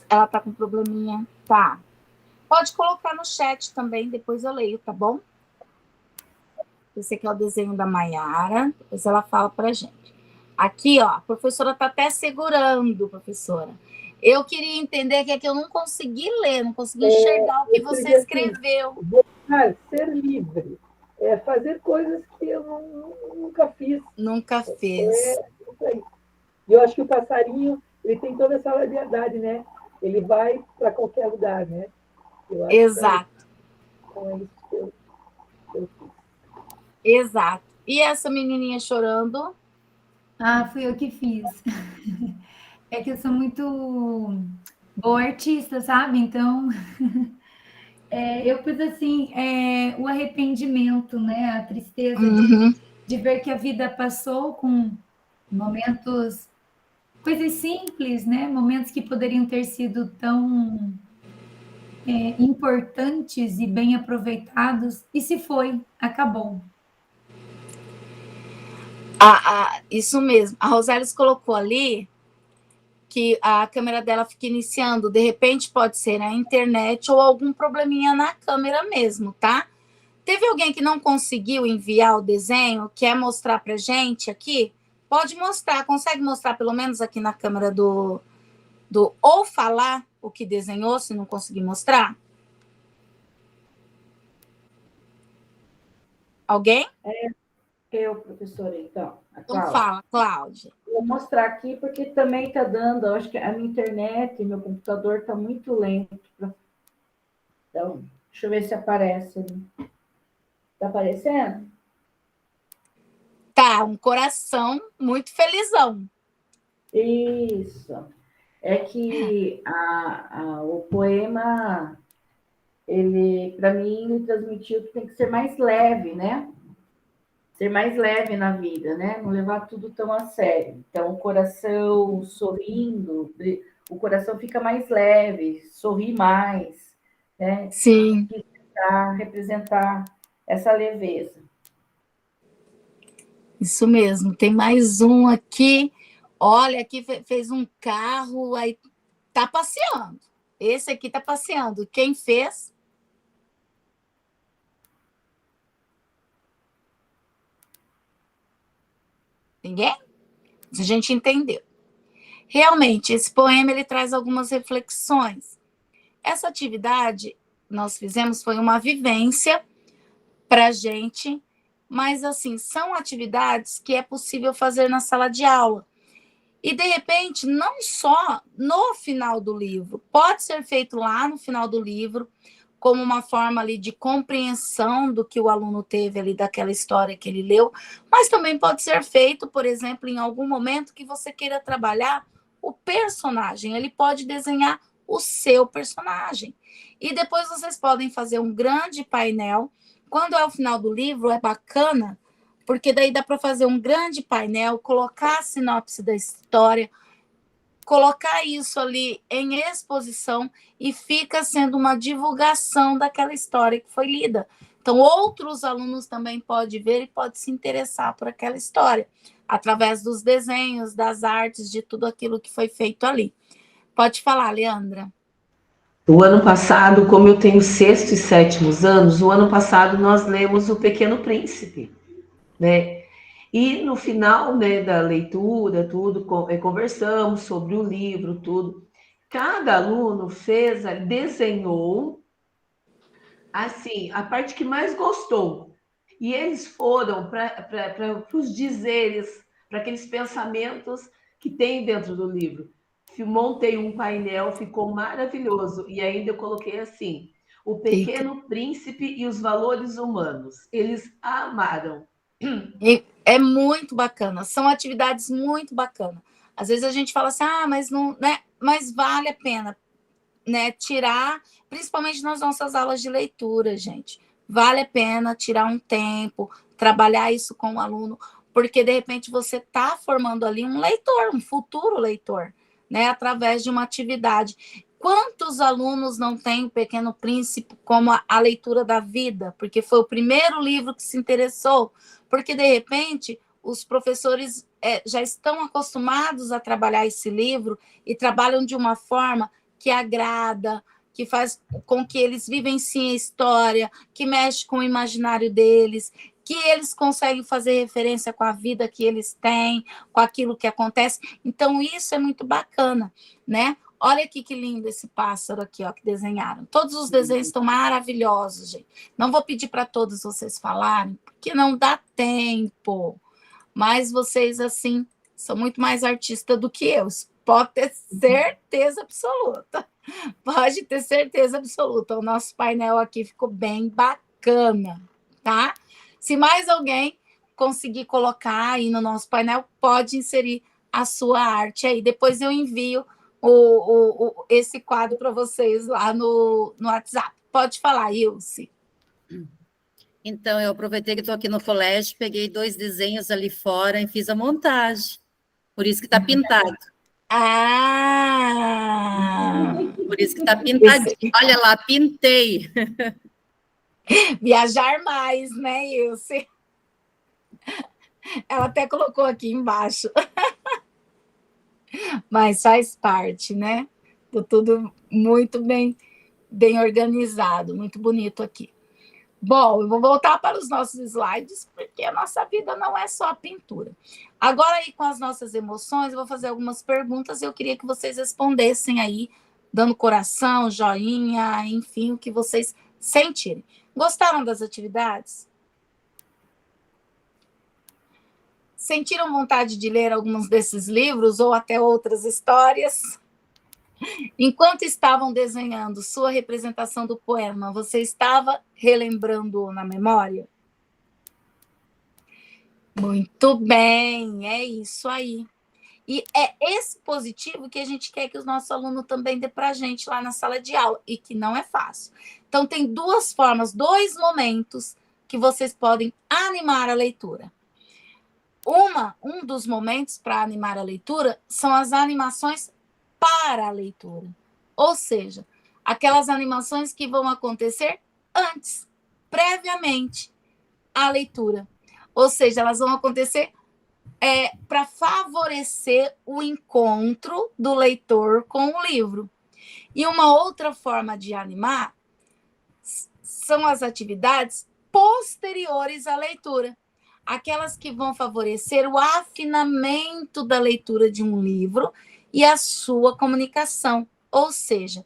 Ela tá com probleminha. Tá. Pode colocar no chat também, depois eu leio, tá bom? Esse aqui é o desenho da Maiara, depois ela fala pra gente. Aqui, ó, a professora tá até segurando, professora. Eu queria entender que eu não consegui ler, não consegui enxergar o que você escreveu. Ser livre. Fazer coisas que eu nunca fiz. Nunca fez. E eu acho que o passarinho, ele tem toda essa liberdade, né? Ele vai para qualquer lugar, né? Exato. Então é isso que eu fiz. Exato. E essa menininha chorando? Fui eu que fiz. É que eu sou muito boa artista, sabe? Então, eu fiz assim, o arrependimento, né? A tristeza de ver que a vida passou com momentos, coisas simples, né? Momentos que poderiam ter sido tão importantes e bem aproveitados, e se foi, acabou. Isso mesmo. A Rosales colocou ali que a câmera dela fica iniciando, de repente pode ser a internet ou algum probleminha na câmera mesmo, tá? Teve alguém que não conseguiu enviar o desenho, quer mostrar pra gente aqui? Pode mostrar, consegue mostrar pelo menos aqui na câmera do ou falar o que desenhou, se não conseguir mostrar? Alguém? Eu, professora, então. Então fala, Cláudia. Vou mostrar aqui, porque também está dando, eu acho que a minha internet, meu computador está muito lento. Então, deixa eu ver se aparece ali. Está aparecendo? Tá, um coração muito felizão. Isso. É que o poema, ele, para mim, me transmitiu que tem que ser mais leve, né? Ser mais leve na vida, né? Não levar tudo tão a sério. Então, o coração sorrindo, o coração fica mais leve, sorri mais, né? Sim. E tentar representar essa leveza. Isso mesmo. Tem mais um aqui. Olha, aqui fez um carro, aí tá passeando. Esse aqui tá passeando. Quem fez? Ninguém? A gente entendeu. Realmente, esse poema ele traz algumas reflexões. Essa atividade nós fizemos foi uma vivência para a gente, mas assim, são atividades que é possível fazer na sala de aula. E, de repente, não só no final do livro, pode ser feito lá no final do livro, como uma forma ali de compreensão do que o aluno teve ali daquela história que ele leu, mas também pode ser feito, por exemplo, em algum momento que você queira trabalhar o personagem, ele pode desenhar o seu personagem. E depois vocês podem fazer um grande painel. Quando é o final do livro, é bacana, porque daí dá para fazer um grande painel, colocar a sinopse da história, colocar isso ali em exposição e fica sendo uma divulgação daquela história que foi lida. Então, outros alunos também podem ver e podem se interessar por aquela história, através dos desenhos, das artes, de tudo aquilo que foi feito ali. Pode falar, Leandra. O ano passado, como eu tenho 6º e 7º anos, o ano passado nós lemos O Pequeno Príncipe, né? E no final, né, da leitura, tudo, conversamos sobre o livro, tudo. Cada aluno desenhou, assim, a parte que mais gostou. E eles foram para os dizeres, para aqueles pensamentos que tem dentro do livro. Montei um painel, ficou maravilhoso. E ainda eu coloquei assim, O Pequeno Príncipe e os Valores Humanos. Eles amaram. É muito bacana, são atividades muito bacanas. Às vezes a gente fala assim, mas não, né? Mas vale a pena, né? Tirar, principalmente nas nossas aulas de leitura, gente. Vale a pena tirar um tempo, trabalhar isso com o aluno, porque de repente você está formando ali um leitor, um futuro leitor, né? Através de uma atividade. Quantos alunos não têm O Pequeno Príncipe como a leitura da vida? Porque foi o primeiro livro que se interessou. Porque, de repente, os professores já estão acostumados a trabalhar esse livro e trabalham de uma forma que agrada, que faz com que eles vivenciem a história, que mexe com o imaginário deles, que eles conseguem fazer referência com a vida que eles têm, com aquilo que acontece. Então, isso é muito bacana, né? Olha aqui que lindo esse pássaro aqui, ó, que desenharam. Todos os desenhos estão maravilhosos, gente. Não vou pedir para todos vocês falarem, porque não dá tempo. Mas vocês, assim, são muito mais artistas do que eu. Pode ter certeza absoluta. Pode ter certeza absoluta. O nosso painel aqui ficou bem bacana, tá? Se mais alguém conseguir colocar aí no nosso painel, pode inserir a sua arte aí. Depois eu envio esse quadro para vocês lá no WhatsApp. Pode falar, Ilse. Então, eu aproveitei que estou aqui no colégio, peguei 2 desenhos ali fora e fiz a montagem. Por isso que está pintado. Ah! Por isso que está pintadinho. Olha lá, pintei. Viajar mais, né, Ilse? Ela até colocou aqui embaixo. Mas faz parte, né? Tudo muito bem organizado, muito bonito aqui. Bom, eu vou voltar para os nossos slides, porque a nossa vida não é só a pintura. Agora, aí, com as nossas emoções, eu vou fazer algumas perguntas e eu queria que vocês respondessem aí, dando coração, joinha, enfim, o que vocês sentirem. Gostaram das atividades? Sentiram vontade de ler alguns desses livros ou até outras histórias? Enquanto estavam desenhando sua representação do poema, você estava relembrando na memória? Muito bem, é isso aí. E é esse positivo que a gente quer que os nossos alunos também dê para a gente lá na sala de aula, e que não é fácil. Então, tem 2 formas, 2 momentos que vocês podem animar a leitura. Um dos momentos para animar a leitura são as animações para a leitura. Ou seja, aquelas animações que vão acontecer antes, previamente à leitura. Ou seja, elas vão acontecer para favorecer o encontro do leitor com o livro. E uma outra forma de animar são as atividades posteriores à leitura. Aquelas que vão favorecer o afinamento da leitura de um livro e a sua comunicação. Ou seja,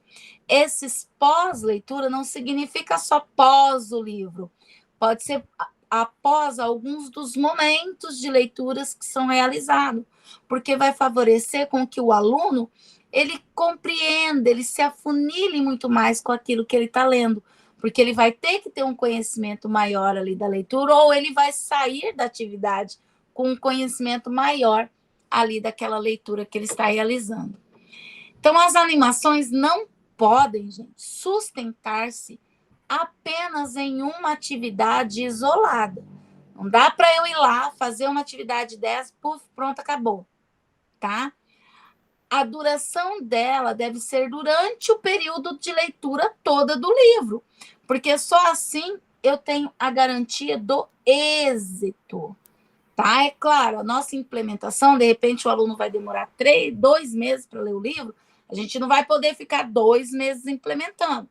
esses pós-leitura não significa só pós o livro. Pode ser após alguns dos momentos de leituras que são realizados, porque vai favorecer com que o aluno ele compreenda, ele se afunile muito mais com aquilo que ele está lendo, porque ele vai ter que ter um conhecimento maior ali da leitura, ou ele vai sair da atividade com um conhecimento maior ali daquela leitura que ele está realizando. Então, as animações não podem, gente, sustentar-se apenas em uma atividade isolada. Não dá para eu ir lá, fazer uma atividade dessa, puf, pronto, acabou, tá? A duração dela deve ser durante o período de leitura toda do livro, porque só assim eu tenho a garantia do êxito, tá? É claro, a nossa implementação, de repente o aluno vai demorar 2 meses para ler o livro, a gente não vai poder ficar 2 meses implementando.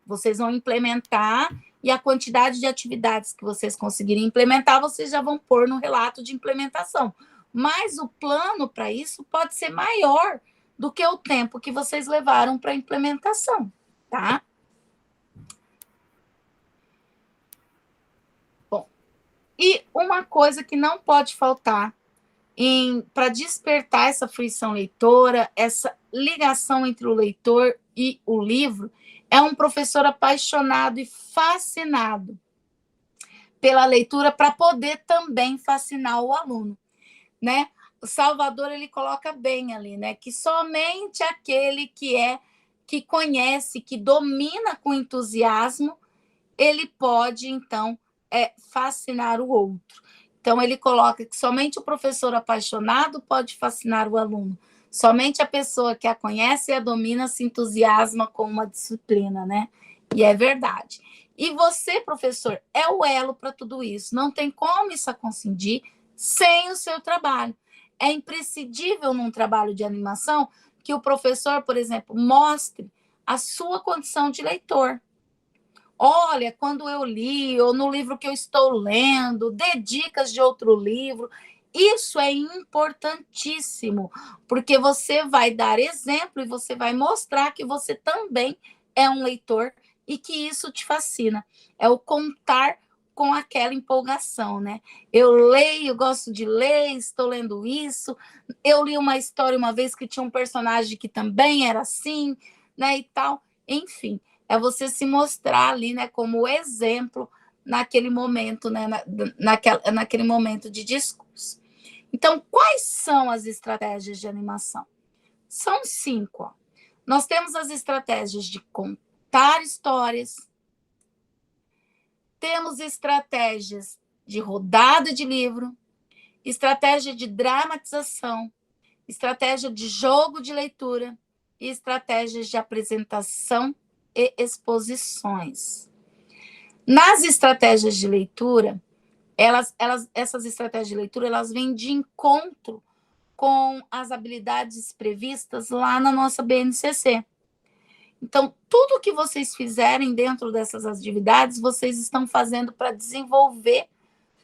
Vocês vão implementar e a quantidade de atividades que vocês conseguirem implementar, vocês já vão pôr no relato de implementação. Mas o plano para isso pode ser maior do que o tempo que vocês levaram para a implementação, tá? Bom, e uma coisa que não pode faltar para despertar essa fruição leitora, essa ligação entre o leitor e o livro, é um professor apaixonado e fascinado pela leitura para poder também fascinar o aluno, né? O Salvador, ele coloca bem ali, né? Que somente aquele que conhece, que domina com entusiasmo, ele pode, então, fascinar o outro. Então, ele coloca que somente o professor apaixonado pode fascinar o aluno. Somente a pessoa que a conhece e a domina se entusiasma com uma disciplina, né? E é verdade. E você, professor, é o elo para tudo isso. Não tem como isso acontecer sem o seu trabalho. É imprescindível num trabalho de animação que o professor, por exemplo, mostre a sua condição de leitor. Olha, quando eu li, ou no livro que eu estou lendo, dê dicas de outro livro. Isso é importantíssimo, porque você vai dar exemplo e você vai mostrar que você também é um leitor e que isso te fascina. É o contar com aquela empolgação, né? Eu leio, gosto de ler, estou lendo isso. Eu li uma história uma vez que tinha um personagem que também era assim, né, e tal. Enfim, é você se mostrar ali, né, como exemplo naquele momento, né, naquele momento de discurso. Então, quais são as estratégias de animação? São 5. Ó. Nós temos as estratégias de contar histórias, temos estratégias de rodada de livro, estratégia de dramatização, estratégia de jogo de leitura e estratégias de apresentação e exposições. Nas estratégias de leitura, essas estratégias de leitura, elas vêm de encontro com as habilidades previstas lá na nossa BNCC. Então, tudo que vocês fizerem dentro dessas atividades, vocês estão fazendo para desenvolver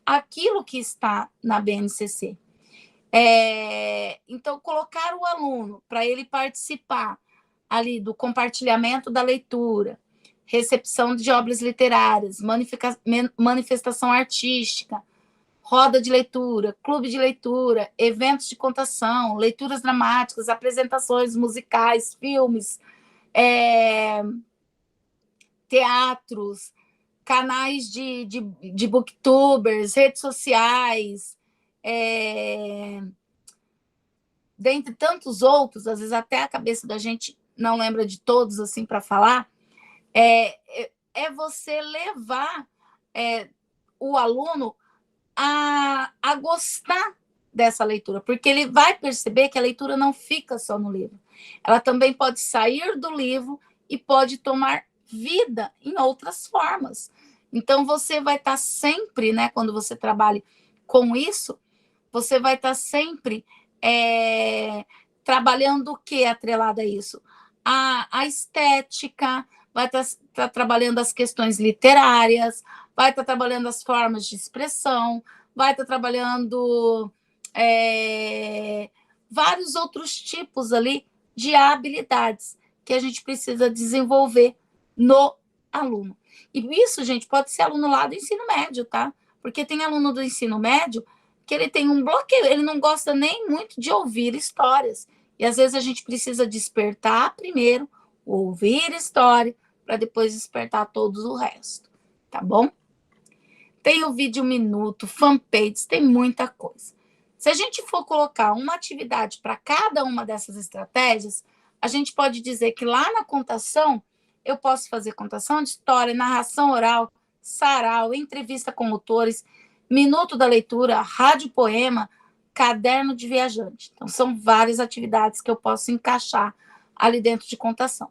aquilo que está na BNCC. Então, colocar o aluno para ele participar ali do compartilhamento da leitura, recepção de obras literárias, manifestação artística, roda de leitura, clube de leitura, eventos de contação, leituras dramáticas, apresentações musicais, filmes, teatros, canais de booktubers, redes sociais, dentre tantos outros, às vezes até a cabeça da gente não lembra de todos assim para falar, é você levar o aluno a gostar dessa leitura, porque ele vai perceber que a leitura não fica só no livro. Ela também pode sair do livro e pode tomar vida em outras formas. Então, você vai estar sempre, né, quando você trabalha com isso, você vai estar sempre trabalhando o que atrelado a isso? A estética, vai estar trabalhando as questões literárias, vai estar trabalhando as formas de expressão, vai estar trabalhando vários outros tipos ali de habilidades que a gente precisa desenvolver no aluno. E isso, gente, pode ser aluno lá do ensino médio, tá? Porque tem aluno do ensino médio que ele tem um bloqueio, ele não gosta nem muito de ouvir histórias. E às vezes a gente precisa despertar primeiro, ouvir história, para depois despertar todos o resto, tá bom? Tem o vídeo minuto, fanpages, tem muita coisa. Se a gente for colocar uma atividade para cada uma dessas estratégias, a gente pode dizer que lá na contação, eu posso fazer contação de história, narração oral, sarau, entrevista com autores, minuto da leitura, rádio poema, caderno de viajante. Então, são várias atividades que eu posso encaixar ali dentro de contação.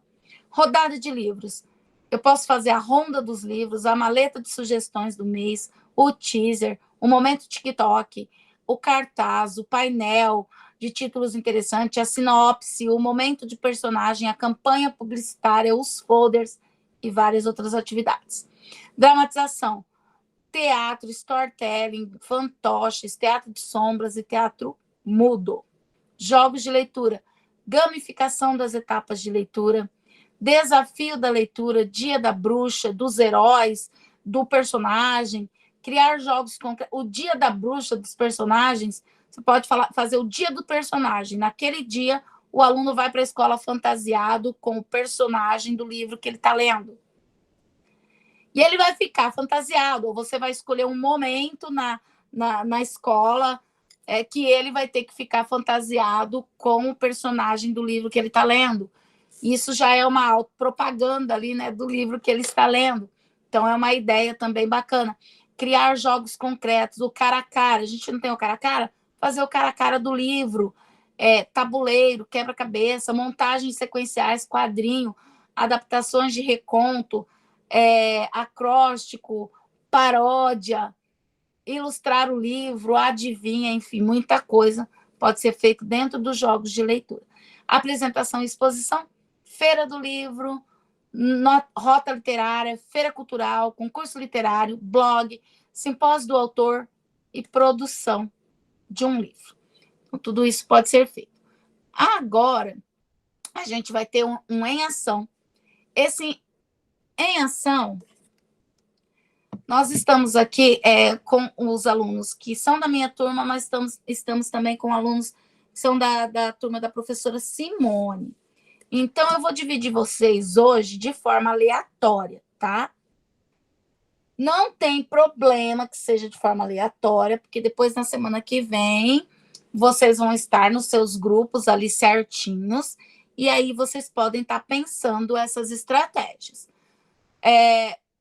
Rodada de livros. Eu posso fazer a ronda dos livros, a maleta de sugestões do mês, o teaser, o momento TikTok, o cartaz, o painel de títulos interessantes, a sinopse, o momento de personagem, a campanha publicitária, os folders e várias outras atividades. Dramatização. Teatro, storytelling, fantoches, teatro de sombras e teatro mudo. Jogos de leitura. Gamificação das etapas de leitura. Desafio da leitura, dia da bruxa, dos heróis, do personagem, criar jogos concretos. O dia da bruxa, dos personagens, você pode fazer o dia do personagem. Naquele dia, o aluno vai para a escola fantasiado com o personagem do livro que ele está lendo. E ele vai ficar fantasiado, ou você vai escolher um momento na escola que ele vai ter que ficar fantasiado com o personagem do livro que ele está lendo. Isso já é uma autopropaganda ali, né, do livro que ele está lendo. Então, é uma ideia também bacana. Criar jogos concretos, o cara a cara. A gente não tem o cara a cara? Fazer o cara a cara do livro, tabuleiro, quebra-cabeça, montagens sequenciais, quadrinho, adaptações de reconto, acróstico, paródia, ilustrar o livro, adivinha, enfim, muita coisa pode ser feito dentro dos jogos de leitura. apresentação e exposição, feira do livro, rota literária, feira cultural, concurso literário, blog, simpósio do autor e produção de um livro. Então, tudo isso pode ser feito. Agora, a gente vai ter um em ação. Esse em ação, nós estamos aqui com os alunos que são da minha turma, mas estamos também com alunos que são da turma da professora Simone. Então, eu vou dividir vocês hoje de forma aleatória, tá? Não tem problema que seja de forma aleatória, porque depois, na semana que vem, vocês vão estar nos seus grupos ali certinhos, e aí vocês podem estar pensando essas estratégias.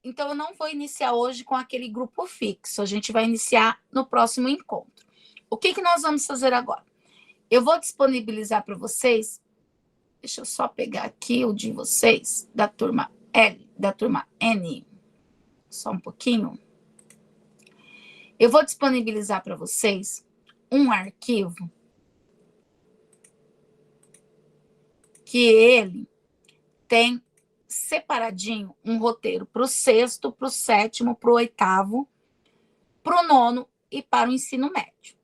Então, eu não vou iniciar hoje com aquele grupo fixo, a gente vai iniciar no próximo encontro. O que nós vamos fazer agora? Eu vou disponibilizar para vocês, deixa eu só pegar aqui o de vocês, da turma L, da turma N, só um pouquinho. Eu vou disponibilizar para vocês um arquivo que ele tem separadinho um roteiro para o 6º, para o 7º, para o 8º, para o 9º e para o ensino médio.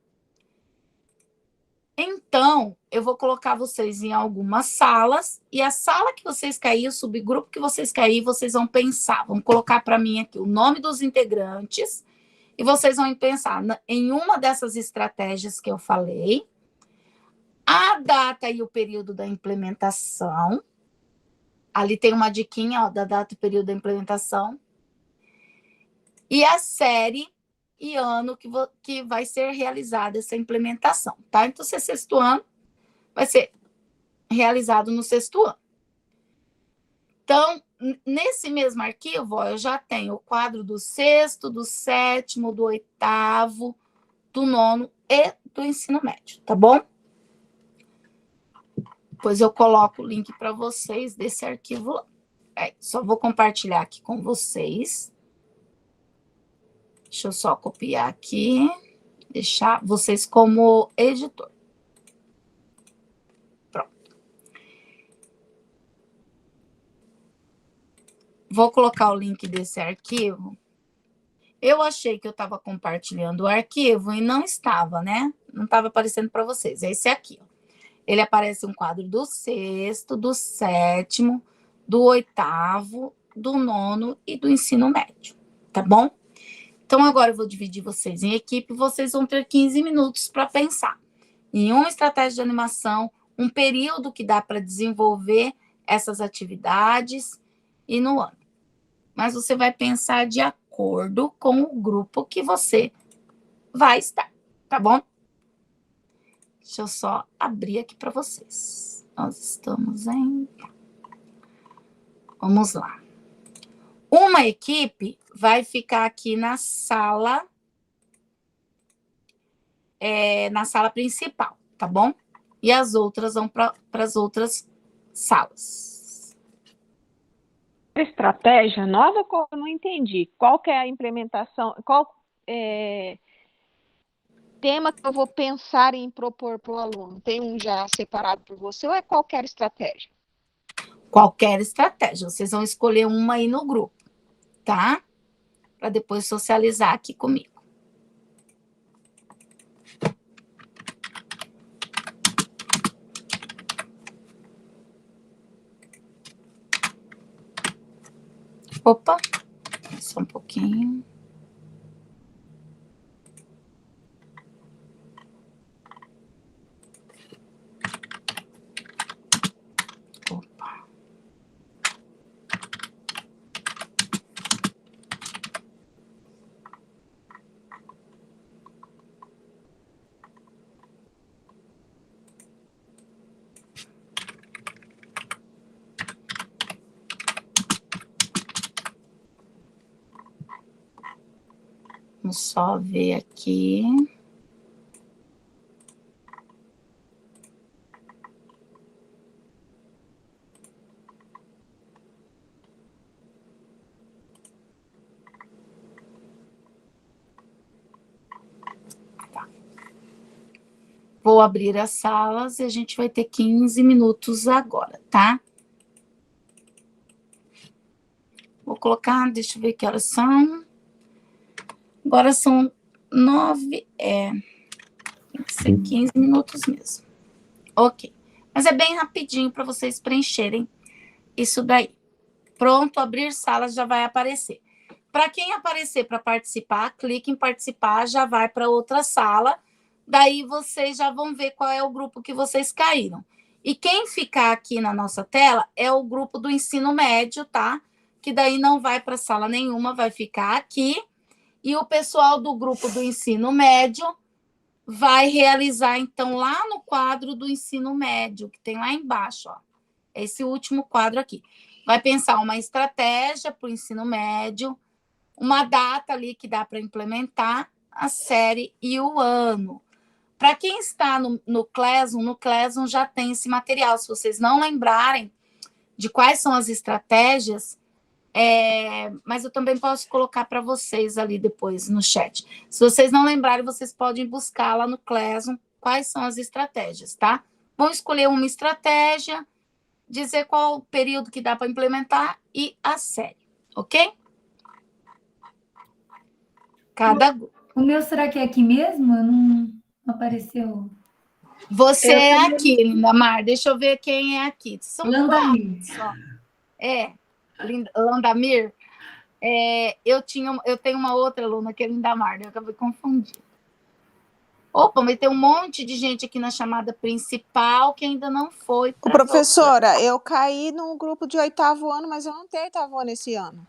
Então, eu vou colocar vocês em algumas salas, e a sala que vocês caírem, o subgrupo que vocês caírem, vocês vão pensar, vão colocar para mim aqui o nome dos integrantes, e vocês vão pensar em uma dessas estratégias que eu falei, a data e o período da implementação. Ali tem uma diquinha, ó, da data e período da implementação. E a série e ano que vai ser realizada essa implementação, tá? Então, se é 6º ano, vai ser realizado no 6º ano. Então, nesse mesmo arquivo, ó, eu já tenho o quadro do 6º, do 7º, do 8º, do 9º e do ensino médio, tá bom? Depois eu coloco o link para vocês desse arquivo lá. Só vou compartilhar aqui com vocês. Deixa eu só copiar aqui, deixar vocês como editor. Pronto. Vou colocar o link desse arquivo. Eu achei que eu estava compartilhando o arquivo e não estava, né? Não estava aparecendo para vocês. É esse aqui, ó. Ele aparece um quadro do 6º, do 7º, do 8º, do 9º e do ensino médio, tá bom? Então, agora eu vou dividir vocês em equipe, vocês vão ter 15 minutos para pensar em uma estratégia de animação, um período que dá para desenvolver essas atividades e no ano. Mas você vai pensar de acordo com o grupo que você vai estar, tá bom? Deixa eu só abrir aqui para vocês. Nós estamos em... Vamos lá. Uma equipe vai ficar aqui na sala principal, tá bom? E as outras vão para as outras salas. Estratégia nova, eu não entendi. Qual que é a implementação? Qual tema que eu vou pensar em propor para o aluno? Tem um já separado por você ou é qualquer estratégia? Qualquer estratégia. Vocês vão escolher uma aí no grupo, tá? Para depois socializar aqui comigo. Opa, só um pouquinho. Opa. Vamos só ver aqui. Vou abrir as salas e a gente vai ter 15 minutos agora, tá? Vou colocar, deixa eu ver que horas são. Agora são 9, tem que ser 15 minutos mesmo. Ok. Mas é bem rapidinho para vocês preencherem isso daí. Pronto, abrir salas já vai aparecer. Para quem aparecer para participar, clique em participar, já vai para outra sala. Daí vocês já vão ver qual é o grupo que vocês caíram. E quem ficar aqui na nossa tela é o grupo do ensino médio, tá? Que daí não vai para sala nenhuma, vai ficar aqui. E o pessoal do grupo do ensino médio vai realizar, então, lá no quadro do ensino médio, que tem lá embaixo, ó. Esse último quadro aqui. Vai pensar uma estratégia para o ensino médio, uma data ali que dá para implementar, a série e o ano. Para quem está no Classroom já tem esse material. Se vocês não lembrarem de quais são as estratégias, mas eu também posso colocar para vocês ali depois no chat. Se vocês não lembrarem, vocês podem buscar lá no Classroom quais são as estratégias, tá? Vão escolher uma estratégia, dizer qual o período que dá para implementar e a série, ok? Cada grupo. O meu, será que é aqui mesmo? Não apareceu. Você é aqui, Lindamar. Deixa eu ver quem é aqui. São Landamir. Só. Landamir. Eu tenho uma outra aluna que é Lindamar, eu acabei confundindo. Opa, mas tem um monte de gente aqui na chamada principal que ainda não foi. Professora, eu caí num grupo de 8º ano, mas eu não tenho 8º ano esse ano.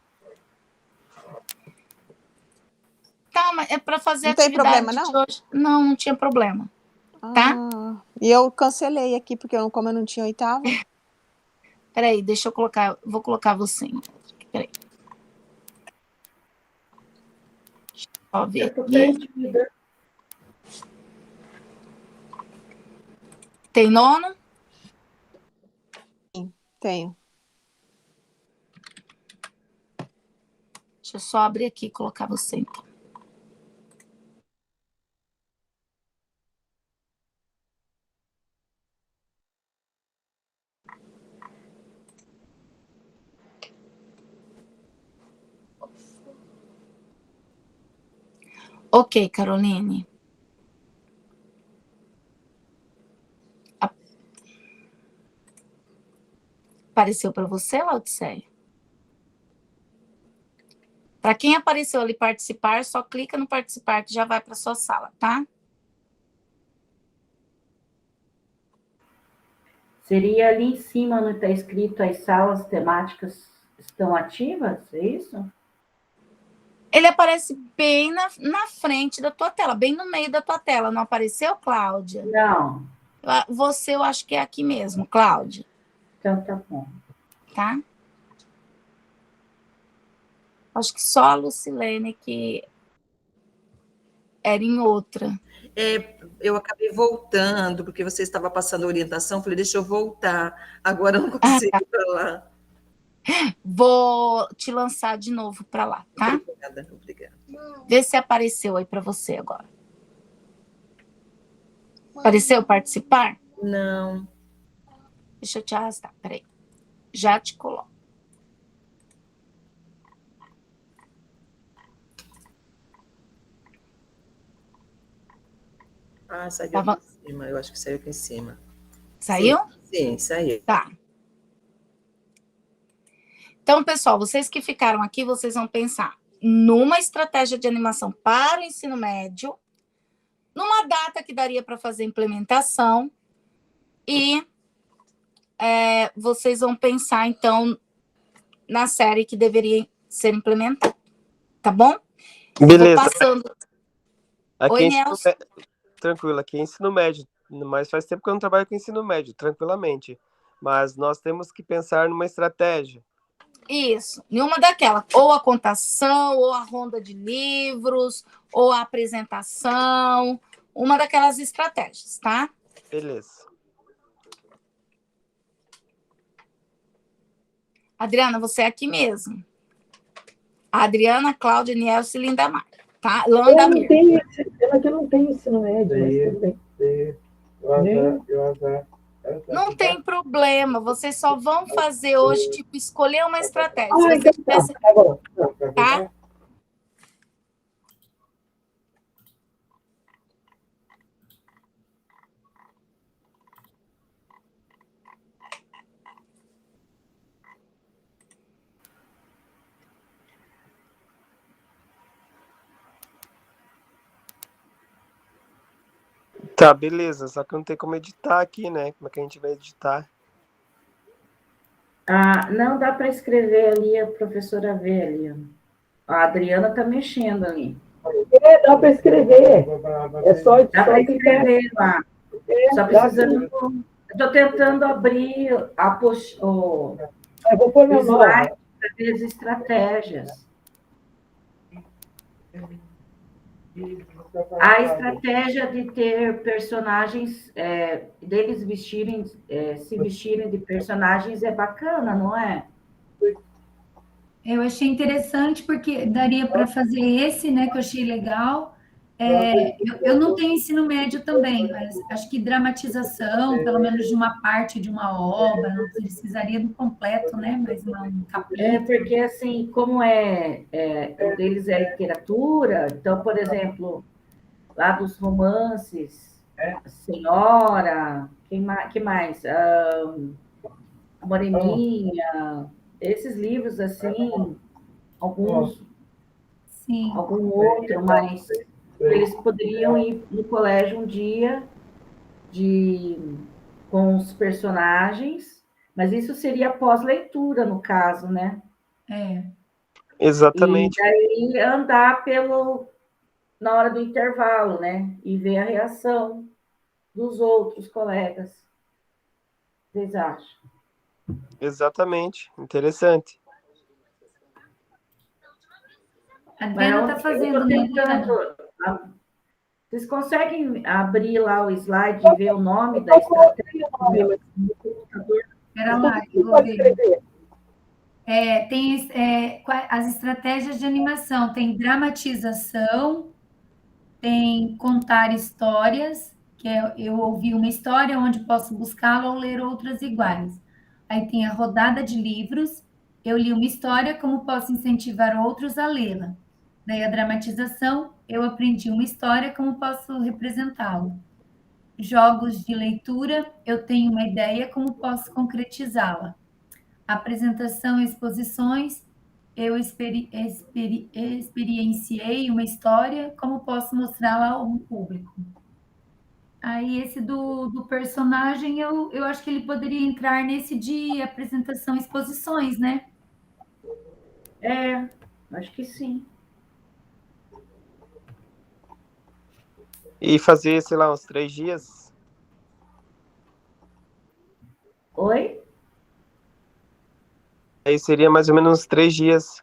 Tá, mas é para fazer não tem atividade problema, não? de hoje. Não tinha problema. Tá? E eu cancelei aqui, porque como eu não tinha 8º. Peraí, deixa eu colocar. Vou colocar você. Peraí. Deixa eu ver aqui. Tem 9º? Sim, tenho. Deixa eu só abrir aqui e colocar você, então. Ok, Caroline. Apareceu para você, Laodiceia? Para quem apareceu ali participar, só clica no participar que já vai para sua sala, tá? Seria ali em cima onde está escrito as salas temáticas estão ativas, é isso? Ele aparece bem na frente da tua tela, bem no meio da tua tela. Não apareceu, Cláudia? Não. Você, eu acho que é aqui mesmo, Cláudia. Então, tá bom. Tá? Acho que só a Lucilene que era em outra. Eu acabei voltando, porque você estava passando a orientação, falei, deixa eu voltar. Agora eu não consigo ir para lá. Vou te lançar de novo para lá, tá? Obrigada. Vê se apareceu aí para você agora. Apareceu participar? Não. Deixa eu te arrastar, peraí. Já te coloco. Saiu aqui em cima. Eu acho que saiu aqui em cima. Saiu? Sim, saiu. Tá. Então, pessoal, vocês que ficaram aqui, vocês vão pensar numa estratégia de animação para o ensino médio, numa data que daria para fazer implementação e vocês vão pensar, então, na série que deveria ser implementada. Tá bom? Beleza. Vou passando. Oi, Nelson. Tranquilo, aqui é ensino médio, mas faz tempo que eu não trabalho com ensino médio, tranquilamente. Mas nós temos que pensar numa estratégia. Isso, nenhuma daquela. Ou a contação, ou a ronda de livros, ou a apresentação, uma daquelas estratégias, tá? Beleza. Adriana, você é aqui mesmo. Adriana, Cláudia, Nielsen e Lindamar, tá? Landamir. Eu não tenho ensino médio, mas tudo bem. Não tem problema, vocês só vão fazer hoje, tipo, escolher uma estratégia. Se então você tivesse... tá bom. Tá? Tá, beleza. Só que não tem como editar aqui, né? Como é que a gente vai editar? Ah, não dá para escrever ali, a professora vê ali. Ó. A Adriana está mexendo ali. Dá para escrever. É só Dá para clicar. escrever lá. Só precisando. Estou tentando abrir o Eu vou pôr meu nome. slide para ver as estratégias. A estratégia de ter personagens, deles se vestirem de personagens é bacana, não é? Eu achei interessante porque daria para fazer esse, né, que eu achei legal. Eu não tenho ensino médio também, mas acho que dramatização, pelo menos de uma parte de uma obra, não precisaria do completo, né, mas um capítulo. Porque, assim, como o deles é literatura, então, por exemplo, lá dos romances, Senhora, que mais? A Moreninha, esses livros, assim, algum outro, mas eles poderiam ir no colégio um dia com os personagens, mas isso seria pós-leitura, no caso, né? Exatamente. E daí andar na hora do intervalo, né? E ver a reação dos outros colegas. Vocês acham? Exatamente. Interessante. A Adriana está fazendo, né, Adriana? Vocês conseguem abrir lá o slide e ver o nome da estratégia? Espera lá, que eu vou ver. Tem as estratégias de animação. Tem dramatização, tem contar histórias, que eu ouvi uma história onde posso buscá-la ou ler outras iguais. Aí tem a rodada de livros, eu li uma história, como posso incentivar outros a lê-la. Daí a dramatização, eu aprendi uma história, como posso representá-la. Jogos de leitura, eu tenho uma ideia, como posso concretizá-la. Apresentação e exposições, eu experienciei uma história, como posso mostrá-la ao público. Aí esse do personagem, eu acho que ele poderia entrar nesse de apresentação e exposições, né? Acho que sim. E fazer, sei lá, uns 3 dias? Oi? Aí seria mais ou menos uns 3 dias.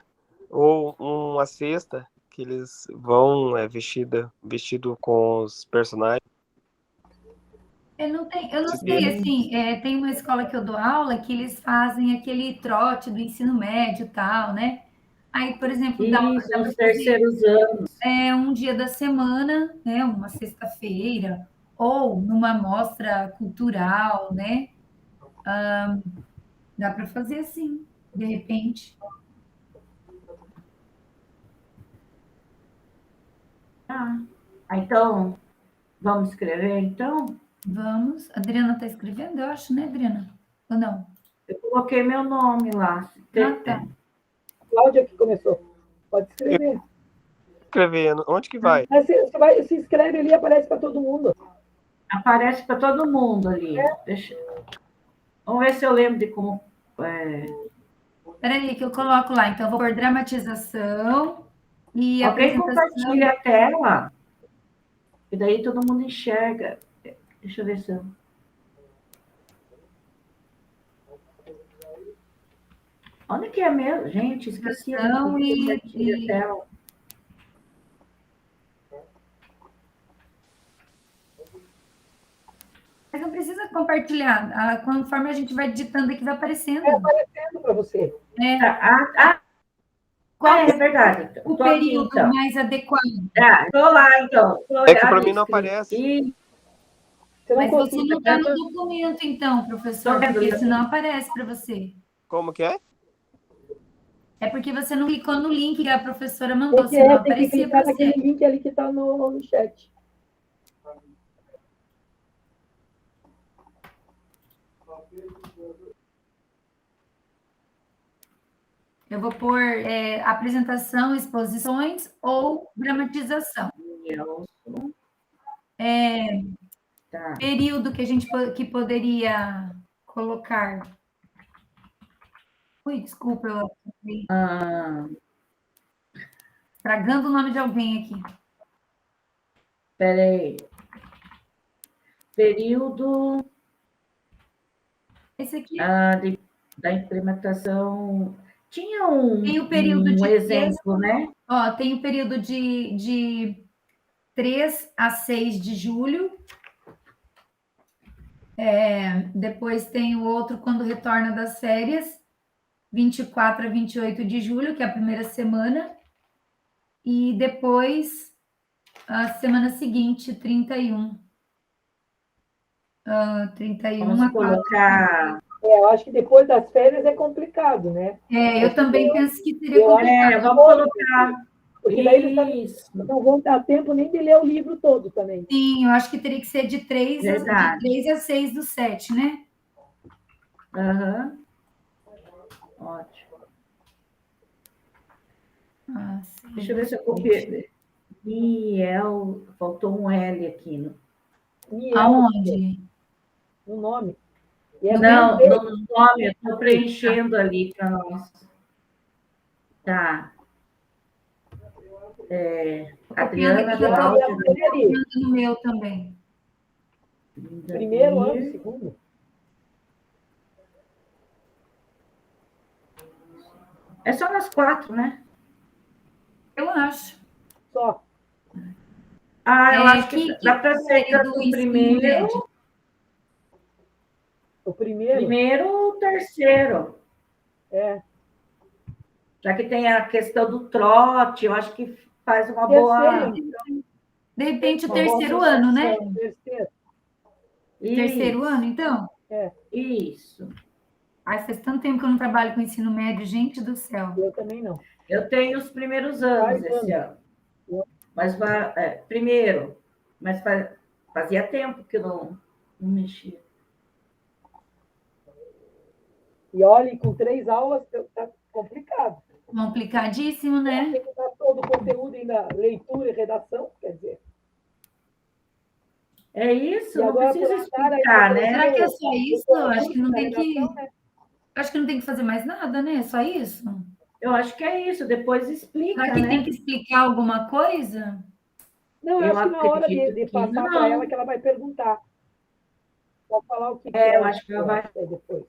Ou uma sexta, que eles vão vestido com os personagens. Eu não sei, assim, tem uma escola que eu dou aula que eles fazem aquele trote do ensino médio e tal, né? Aí, por exemplo, dá para nos terceiros anos. Um dia da semana, né? Uma sexta-feira, ou numa mostra cultural, né? Dá para fazer assim, de repente. Então, vamos escrever, então? Vamos. A Adriana está escrevendo, eu acho, né, Adriana? Ou não? Eu coloquei meu nome lá. Tá. Cláudia que começou. Pode escrever. Escrevendo. Onde que vai? Mas você se inscreve ali, aparece para todo mundo. Aparece para todo mundo ali. Vamos ver se eu lembro de como... Peraí, que eu coloco lá. Então, eu vou por dramatização e Alguém apresentação. compartilha a tela. E daí todo mundo enxerga. Deixa eu ver se eu... Onde que é mesmo? Gente, esqueci. A tela. Mas não precisa compartilhar. Conforme a gente vai digitando aqui, vai aparecendo. É aparecendo para você. Qual é verdade. O período aqui, então. mais adequado? Estou lá, então. É que para mim não aparece. Você não Mas você consegue. não está no documento, então, professor, porque senão aparece para você. Como que é? É porque você não clicou no link que a professora mandou, Porque senão tem que aparecia clicar para você. naquele link ali que está no chat. Eu vou pôr apresentação, exposições ou dramatização. Período que a gente que poderia colocar. Ui, desculpa, eu tragando o nome de alguém aqui. Peraí. Período Esse aqui. Da implementação. Tinha Tem o período de exemplo, né? Ó, tem o período de 3 a 6 de julho. Depois tem o outro quando retorna das férias, 24 a 28 de julho, que é a primeira semana. E depois, a semana seguinte, 31. 31 Vamos a 4. colocar. Eu acho que depois das férias é complicado, né? Eu também penso que seria complicado. Vamos colocar. Porque daí eles não vão dar tempo nem de ler o livro todo também. Sim, eu acho que teria que ser de 3 a 6 do 7, né? Aham. Ótimo. Deixa eu ver se eu copiei. Miel, faltou um L aqui. Miel, aonde? No nome. Não, no nome, eu estou preenchendo ali para nós. Tá. Adriana Cláudia. No meu também. Primeiro ano, segundo? É só nas 4, né? Eu acho. Só. Eu acho que dá para ser tanto o primeiro. O primeiro? Primeiro ou o terceiro. Já que tem a questão do trote, eu acho que faz uma boa. De repente, o terceiro ano, né? Terceiro. Terceiro ano, então? Isso. Ai, faz tanto tempo que eu não trabalho com ensino médio, gente do céu. Eu também não. Eu tenho os primeiros anos esse ano. Mas primeiro, mas fazia tempo que eu não mexia. E olha, com 3 aulas está complicado. Complicadíssimo, né? Tem que dar todo o conteúdo ainda, leitura e redação, quer dizer. É isso, não precisa explicar, né? Será que é só isso? Acho que não tem que... Acho que não tem que fazer mais nada, né? É só isso? Eu acho que é isso, depois explica, Será que né? tem que explicar alguma coisa? Não, eu acho que na hora de passar para ela que ela vai perguntar. Pode falar o que eu acho que ela vai depois.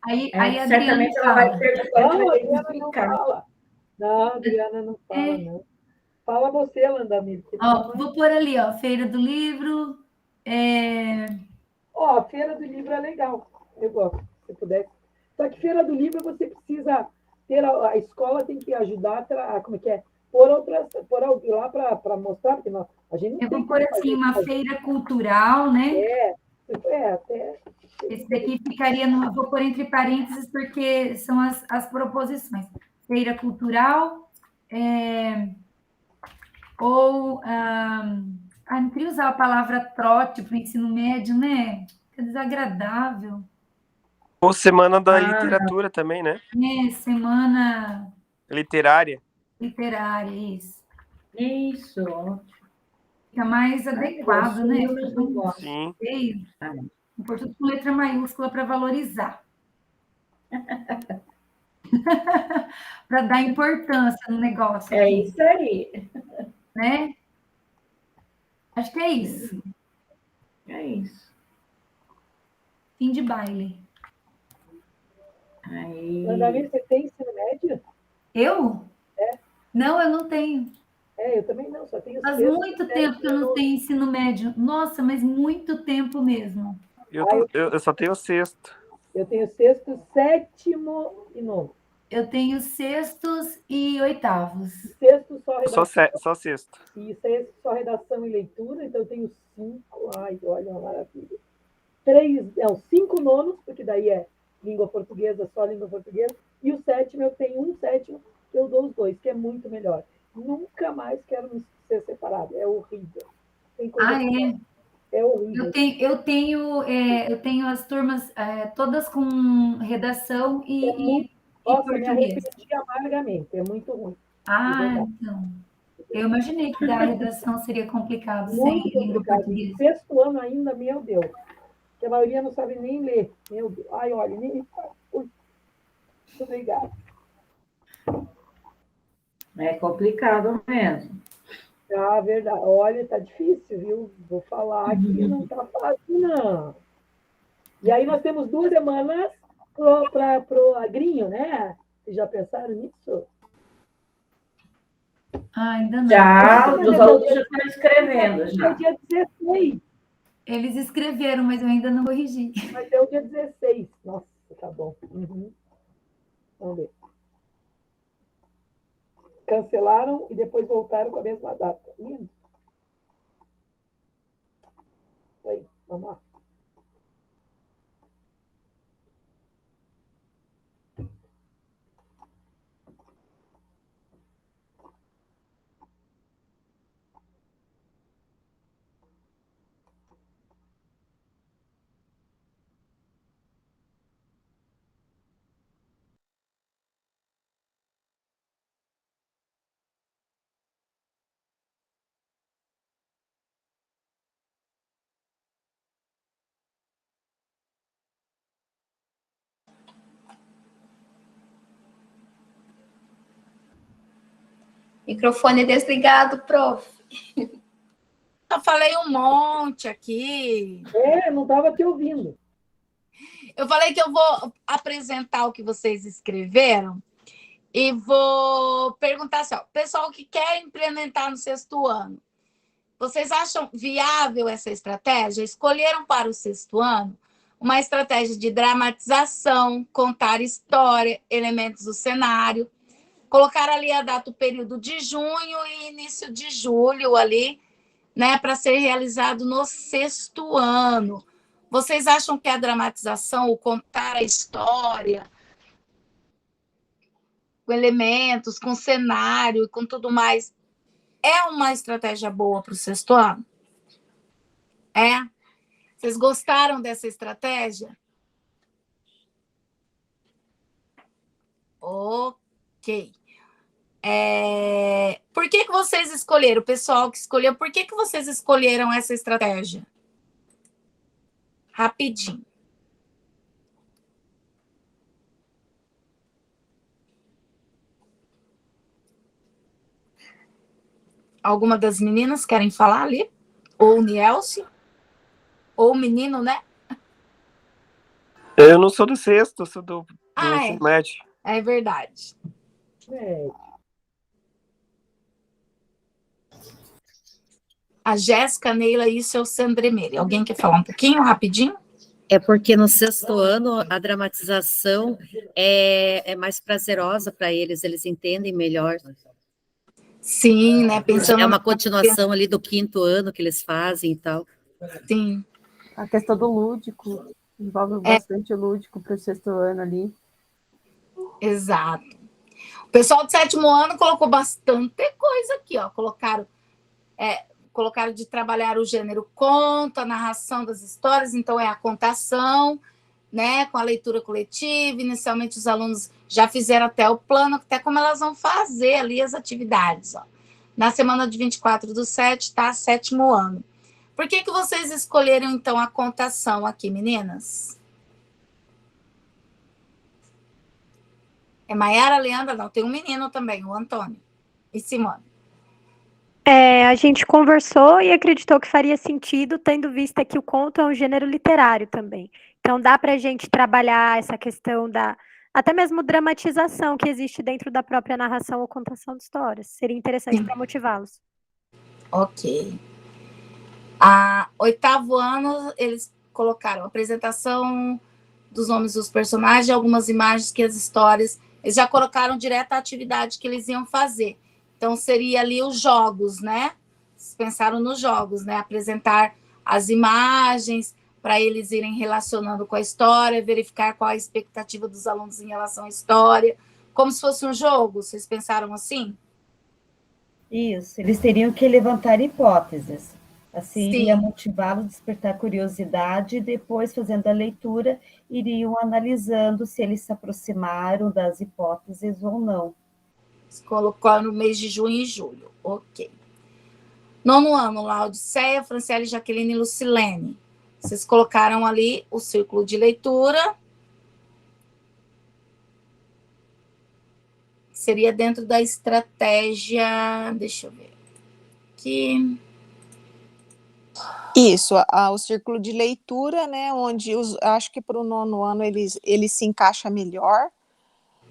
Aí a certamente Adriana ela vai perguntar. Não, a Adriana não fala. Não, a Adriana não fala, não. Fala você, Landamir. Vou pôr ali, Feira do Livro. A Feira do Livro é legal. Eu gosto, se puder. Só que Feira do Livro você precisa ter... A escola tem que ajudar a... Como é que é? Pôr alguém lá para mostrar, porque a gente não Eu tem vou pôr assim, uma feira cultural, né? Até... Esse daqui ficaria, vou pôr entre parênteses, porque são as proposições. Feira cultural, não queria usar a palavra trote para o ensino médio, né? É desagradável. Ou Semana da Literatura também, né? Semana... Literária. Literária, isso. Isso, ótimo. Fica mais adequado, né? Sim. Vou pôr tudo com letra maiúscula para valorizar. Para dar importância no negócio. É isso aí. Né? Acho que é isso. É isso. Fim de baile. Landamir, você tem ensino médio? Eu? Não, eu não tenho. Eu também não, só tenho... Faz muito tempo que eu não tenho ensino médio. Nossa, mas muito tempo mesmo. Eu só tenho o 6º. Eu tenho 6º, 7º e 9º. Eu tenho sextos e oitavos. Sexto só redação. Só sexto. E sexto só redação e leitura, então eu tenho 5. Ai, olha, uma maravilha. 5 nonos, porque daí é língua portuguesa, só língua portuguesa. E o sétimo, eu tenho um sétimo, que eu dou os 2, que é muito melhor. Nunca mais quero ser separado. É horrível. Tem coisa é? É horrível. Eu tenho as turmas todas com redação e Nossa, português. me arrependi amargamente. É muito ruim. Então. Eu imaginei que da redação seria complicado Muito sem língua complicado. portuguesa. Sexto ano ainda, meu Deus. Que a maioria não sabe nem ler. Meu Deus. Ai, olha, nem... Ui. Muito obrigada. É complicado mesmo. Ah, verdade. Olha, tá difícil, viu? Vou falar que não tá fácil, não. E aí nós temos 2 semanas pro agrinho, né? Vocês já pensaram nisso? Ainda não. Já, os alunos já estão escrevendo. Já. É o dia 16. Eles escreveram, mas eu ainda não corrigi. Mas é o dia 16. Nossa, tá bom. Vamos ver. Cancelaram e depois voltaram com a mesma data. Lindo. Aí, vamos lá. Microfone desligado, prof. Eu falei um monte aqui. Não estava te ouvindo. Eu falei que eu vou apresentar o que vocês escreveram e vou perguntar assim, ó, pessoal que quer implementar no sexto ano, vocês acham viável essa estratégia? Escolheram para o sexto ano uma estratégia de dramatização, contar história, elementos do cenário, colocar ali a data, o período de junho e início de julho ali, né, para ser realizado no sexto ano. Vocês acham que a dramatização, o contar a história, com elementos, com cenário e com tudo mais, é uma estratégia boa para o sexto ano? É? Vocês gostaram dessa estratégia? Ok. Por que vocês escolheram, o pessoal que escolheu, por que vocês escolheram essa estratégia? Rapidinho. Alguma das meninas querem falar ali? Ou o Nielce? Ou o menino, né? Eu não sou do sexto, eu sou do ensino médio. É verdade. A Jéssica, a Neila e o seu Sandremere. Alguém quer falar um pouquinho, rapidinho? É porque no sexto ano a dramatização é mais prazerosa para eles, eles entendem melhor. Sim, né? Pensando é uma continuação ali do quinto ano que eles fazem e tal. Sim. A questão do lúdico, envolve bastante o lúdico para o sexto ano ali. Exato. O pessoal do sétimo ano colocou bastante coisa aqui, ó. Colocaram de trabalhar o gênero conto, a narração das histórias, então é a contação, né, com a leitura coletiva. Inicialmente os alunos já fizeram até o plano, até como elas vão fazer ali as atividades, ó. Na semana de 24/7, tá? Sétimo ano. Por que vocês escolheram, então, a contação aqui, meninas? É Maiara, Leandra? Não, tem um menino também, o Antônio. E Simone? A gente conversou e acreditou que faria sentido, tendo vista que o conto é um gênero literário também. Então, dá para a gente trabalhar essa questão até mesmo dramatização que existe dentro da própria narração ou contação de histórias. Seria interessante para motivá-los. Ok. A oitavo ano, eles colocaram a apresentação dos nomes dos personagens, algumas imagens que as histórias Eles já colocaram direto a atividade que eles iam fazer. Então, seria ali os jogos, né? Vocês pensaram nos jogos, né? Apresentar as imagens para eles irem relacionando com a história, verificar qual a expectativa dos alunos em relação à história, como se fosse um jogo. Vocês pensaram assim? Isso, eles teriam que levantar hipóteses. Assim, iria Sim. motivá-los a despertar curiosidade e depois, fazendo a leitura, iriam analisando se eles se aproximaram das hipóteses ou não. Colocou no mês de junho e julho. Ok. 9º ano, lá, Odisseia, Franciele, Jaqueline e Lucilene. Vocês colocaram ali o círculo de leitura. Seria dentro da estratégia... Deixa eu ver aqui. Isso, o círculo de leitura, né, onde acho que para o 9º ano ele se encaixa melhor,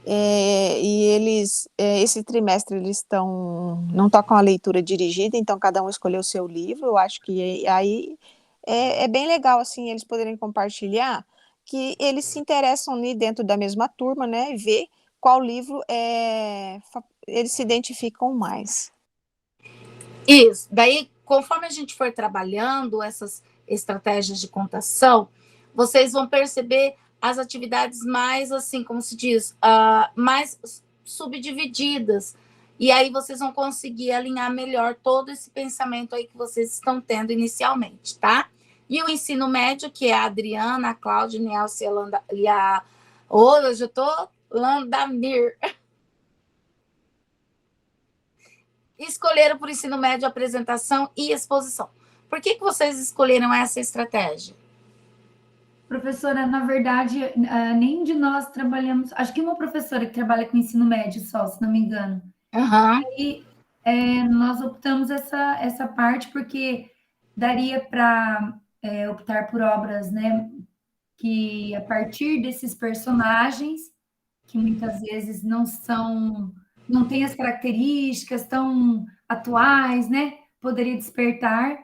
e eles, esse trimestre eles não tocam a leitura dirigida, então cada um escolheu o seu livro. Eu acho que aí é bem legal, assim, eles poderem compartilhar, que eles se interessam ali dentro da mesma turma, né, e ver qual livro eles se identificam mais. Isso, daí, conforme a gente for trabalhando essas estratégias de contação, vocês vão perceber as atividades mais, assim, como se diz, mais subdivididas. E aí vocês vão conseguir alinhar melhor todo esse pensamento aí que vocês estão tendo inicialmente, tá? E o ensino médio, que é a Adriana, a Cláudia, a Nelson e a... Hoje eu tô Landamir. Escolheram por ensino médio apresentação e exposição. Por que vocês escolheram essa estratégia? Professora, na verdade, nem de nós trabalhamos... Acho que uma professora que trabalha com ensino médio só, se não me engano. Uhum. E nós optamos essa parte porque daria para optar por obras, né, que a partir desses personagens, que muitas vezes não têm as características tão atuais, né, poderia despertar,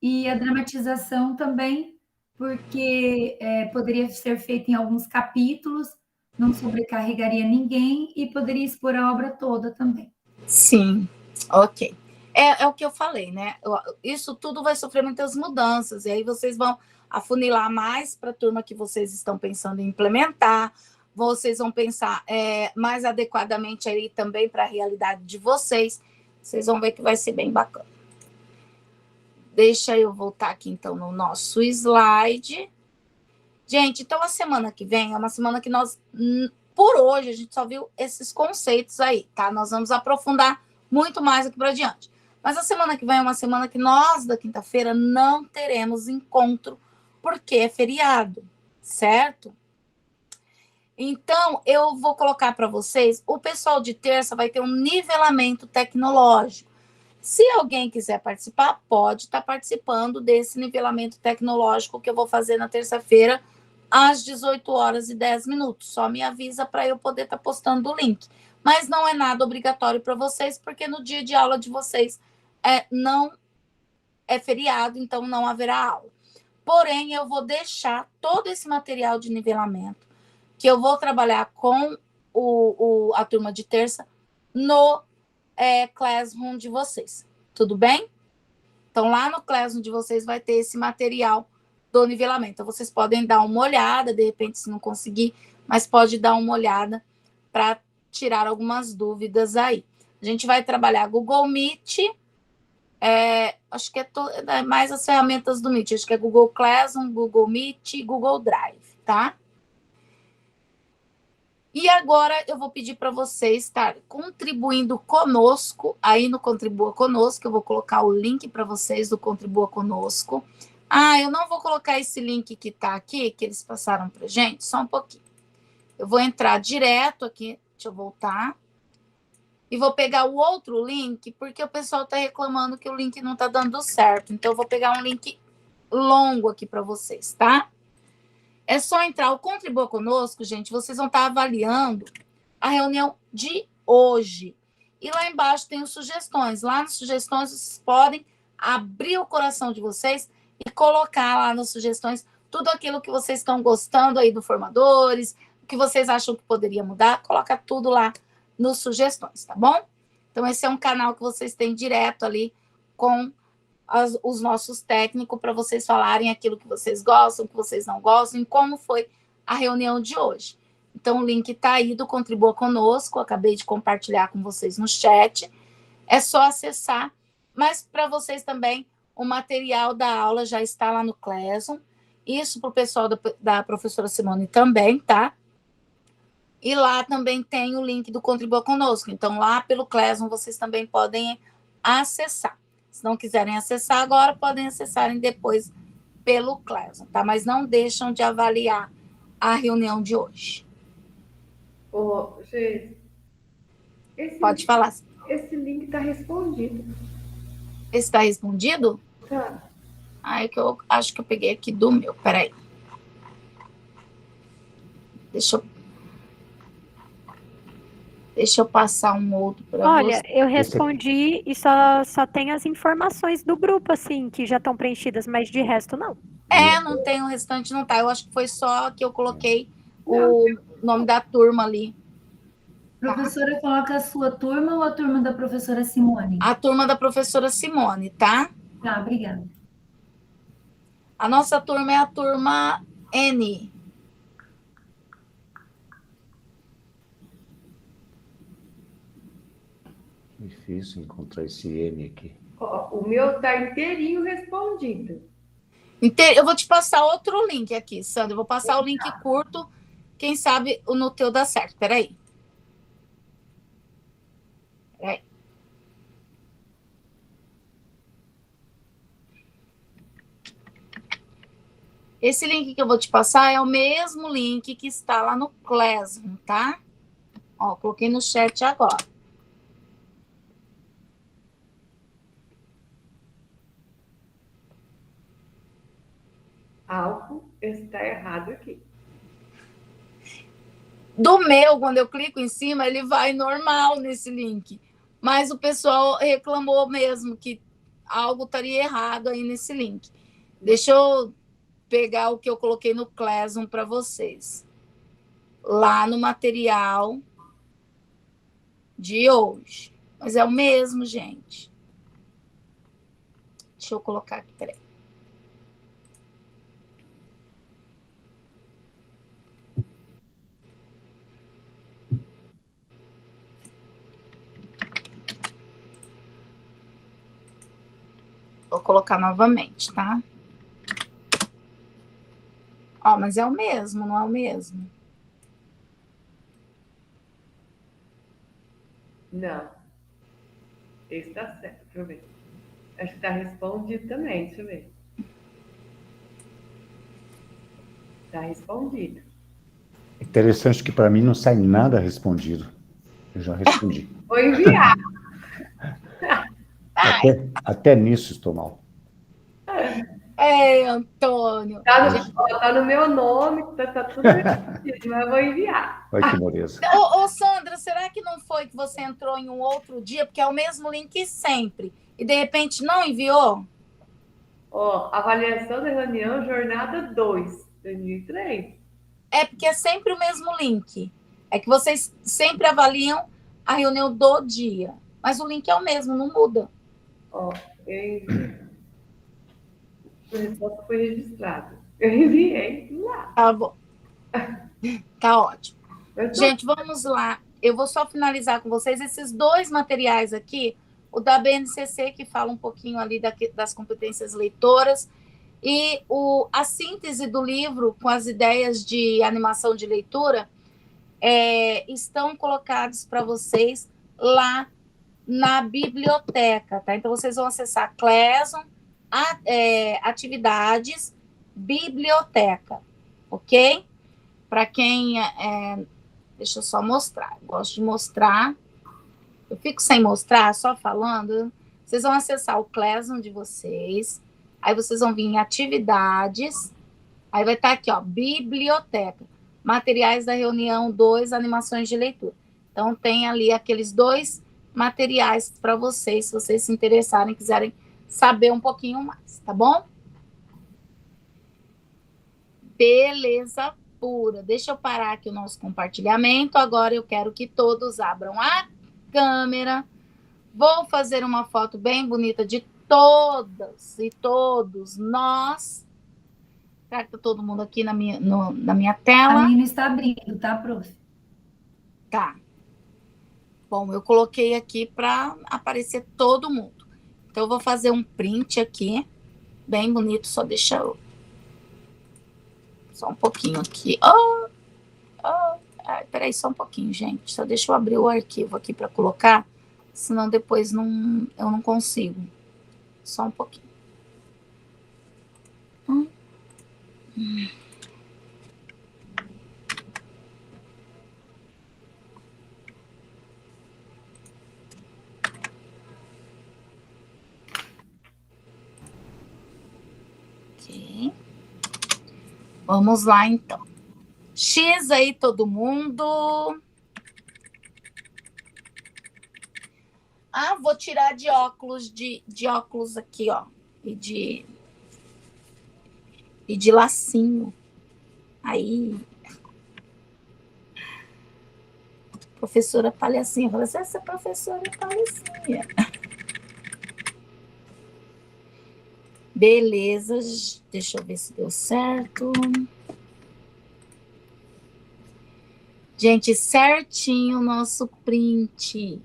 e a dramatização também, porque poderia ser feita em alguns capítulos, não sobrecarregaria ninguém e poderia expor a obra toda também. Sim, ok. É o que eu falei, né? Isso tudo vai sofrer muitas mudanças, e aí vocês vão afunilar mais para a turma que vocês estão pensando em implementar, vocês vão pensar mais adequadamente aí também para a realidade de vocês. Vocês vão ver que vai ser bem bacana. Deixa eu voltar aqui, então, no nosso slide. Gente, então a semana que vem é uma semana que nós, por hoje, a gente só viu esses conceitos aí, tá? Nós vamos aprofundar muito mais aqui para diante. Mas a semana que vem é uma semana que nós, da quinta-feira, não teremos encontro, porque é feriado, certo? Então, eu vou colocar para vocês, o pessoal de terça vai ter um nivelamento tecnológico. Se alguém quiser participar, pode estar participando desse nivelamento tecnológico que eu vou fazer na terça-feira, às 18h10. Só me avisa para eu poder estar postando o link. Mas não é nada obrigatório para vocês, porque no dia de aula de vocês não é feriado, então não haverá aula. Porém, eu vou deixar todo esse material de nivelamento, que eu vou trabalhar com a turma de terça, no Classroom de vocês. Tudo bem? Então, lá no Classroom de vocês vai ter esse material do nivelamento. Então, vocês podem dar uma olhada, de repente, se não conseguir, mas pode dar uma olhada para tirar algumas dúvidas aí. A gente vai trabalhar Google Meet, acho que é mais as ferramentas do Meet, acho que é Google Classroom, Google Meet e Google Drive, tá? E agora eu vou pedir para vocês estar contribuindo conosco, aí no Contribua Conosco, eu vou colocar o link para vocês do Contribua Conosco. Eu não vou colocar esse link que está aqui, que eles passaram para gente, só um pouquinho. Eu vou entrar direto aqui, deixa eu voltar, e vou pegar o outro link, porque o pessoal está reclamando que o link não está dando certo. Então, eu vou pegar um link longo aqui para vocês, tá? É só entrar, o Contribua Conosco, gente, vocês vão estar avaliando a reunião de hoje. E lá embaixo tem os sugestões. Lá nas sugestões, vocês podem abrir o coração de vocês e colocar lá nas sugestões tudo aquilo que vocês estão gostando aí do Formadores, o que vocês acham que poderia mudar, coloca tudo lá nos sugestões, tá bom? Então, esse é um canal que vocês têm direto ali com os nossos técnicos para vocês falarem aquilo que vocês gostam, que vocês não gostam, e como foi a reunião de hoje. Então, o link está aí do Contribua Conosco, acabei de compartilhar com vocês no chat. É só acessar, mas para vocês também, o material da aula já está lá no Classroom. Isso para o pessoal da professora Simone também, tá? E lá também tem o link do Contribua Conosco. Então, lá pelo Classroom, vocês também podem acessar. Se não quiserem acessar agora, podem acessarem depois pelo Classroom, tá? Mas não deixam de avaliar a reunião de hoje. Ô, Geise, Pode falar. Esse link está respondido. Esse está respondido? Tá. Ah, é que eu acho que eu peguei aqui do meu. Peraí. Deixa eu passar um outro para você. Olha, eu respondi e só tem as informações do grupo, assim, que já estão preenchidas, mas de resto não. Não tem o restante, não tá. Eu acho que foi só que eu coloquei o nome da turma ali. Professora, coloca a sua turma ou a turma da professora Simone? A turma da professora Simone, tá? Tá, obrigada. A nossa turma é a turma N. Difícil encontrar esse N aqui. Ó, o meu está inteirinho respondido. Eu vou te passar outro link aqui, Sandra. Eu vou passar o link curto. Quem sabe no teu dá certo. Peraí. Esse link que eu vou te passar é o mesmo link que está lá no Classroom, tá? Ó, coloquei no chat agora. Algo está errado aqui. Do meu, quando eu clico em cima, ele vai normal nesse link. Mas o pessoal reclamou mesmo que algo estaria errado aí nesse link. Deixa eu pegar o que eu coloquei no Classroom para vocês. Lá no material de hoje. Mas é o mesmo, gente. Deixa eu colocar aqui, peraí. Vou colocar novamente, tá? Ó, mas é o mesmo, não é o mesmo? Não. Esse está certo. Deixa eu ver. Acho que está respondido também. Deixa eu ver. Está respondido. Interessante que para mim não sai nada respondido. Eu já respondi. Vou enviar. Até nisso estou mal. Antônio. Tá no meu nome, tá tudo respondido, mas eu vou enviar. Olha que beleza. Ô, Sandra, será que não foi que você entrou em um outro dia? Porque é o mesmo link sempre. E, de repente, não enviou? Ó, avaliação da reunião, jornada 2, 2003. É porque é sempre o mesmo link. É que vocês sempre avaliam a reunião do dia. Mas o link é o mesmo, não muda. Ó, a resposta foi registrada. Eu enviei lá. Tá bom. Tá ótimo. Gente, vamos lá. Eu vou só finalizar com vocês esses dois materiais aqui. O da BNCC, que fala um pouquinho ali das competências leitoras, e a síntese do livro com as ideias de animação de leitura estão colocados para vocês lá na biblioteca, tá? Então, vocês vão acessar Classroom, atividades, biblioteca, ok? Para quem... deixa eu só mostrar. Eu gosto de mostrar. Eu fico sem mostrar, só falando. Vocês vão acessar o Classroom de vocês. Aí vocês vão vir em atividades. Aí vai estar aqui, ó, biblioteca. Materiais da reunião 2, animações de leitura. Então, tem ali aqueles dois materiais para vocês, se vocês se interessarem, quiserem saber um pouquinho mais, tá bom? Beleza, pura. Deixa eu parar aqui o nosso compartilhamento. Agora eu quero que todos abram a câmera. Vou fazer uma foto bem bonita de todas e todos nós. Será que tá todo mundo aqui na minha tela? A minha não está abrindo, tá, prof? Tá. Bom, eu coloquei aqui para aparecer todo mundo. Então, eu vou fazer um print aqui, bem bonito, só deixa eu... Só um pouquinho aqui. Peraí, só um pouquinho, gente. Só deixa eu abrir o arquivo aqui para colocar, senão depois eu não consigo. Só um pouquinho. Ok. Vamos lá, então. X aí, todo mundo. Vou tirar de óculos, de óculos aqui, ó. E de lacinho. Aí. Professora palhacinha. Fala assim, essa professora é palhacinha. Beleza. Deixa eu ver se deu certo. Gente, certinho o nosso print.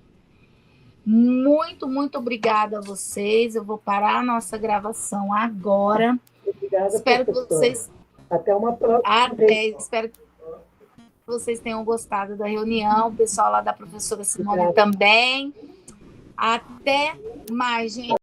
Muito, muito obrigada a vocês. Eu vou parar a nossa gravação agora. Obrigada, espero professora. que vocês... Até uma próxima vez. Espero que vocês tenham gostado da reunião. O pessoal lá da professora Simone também. Até mais, gente.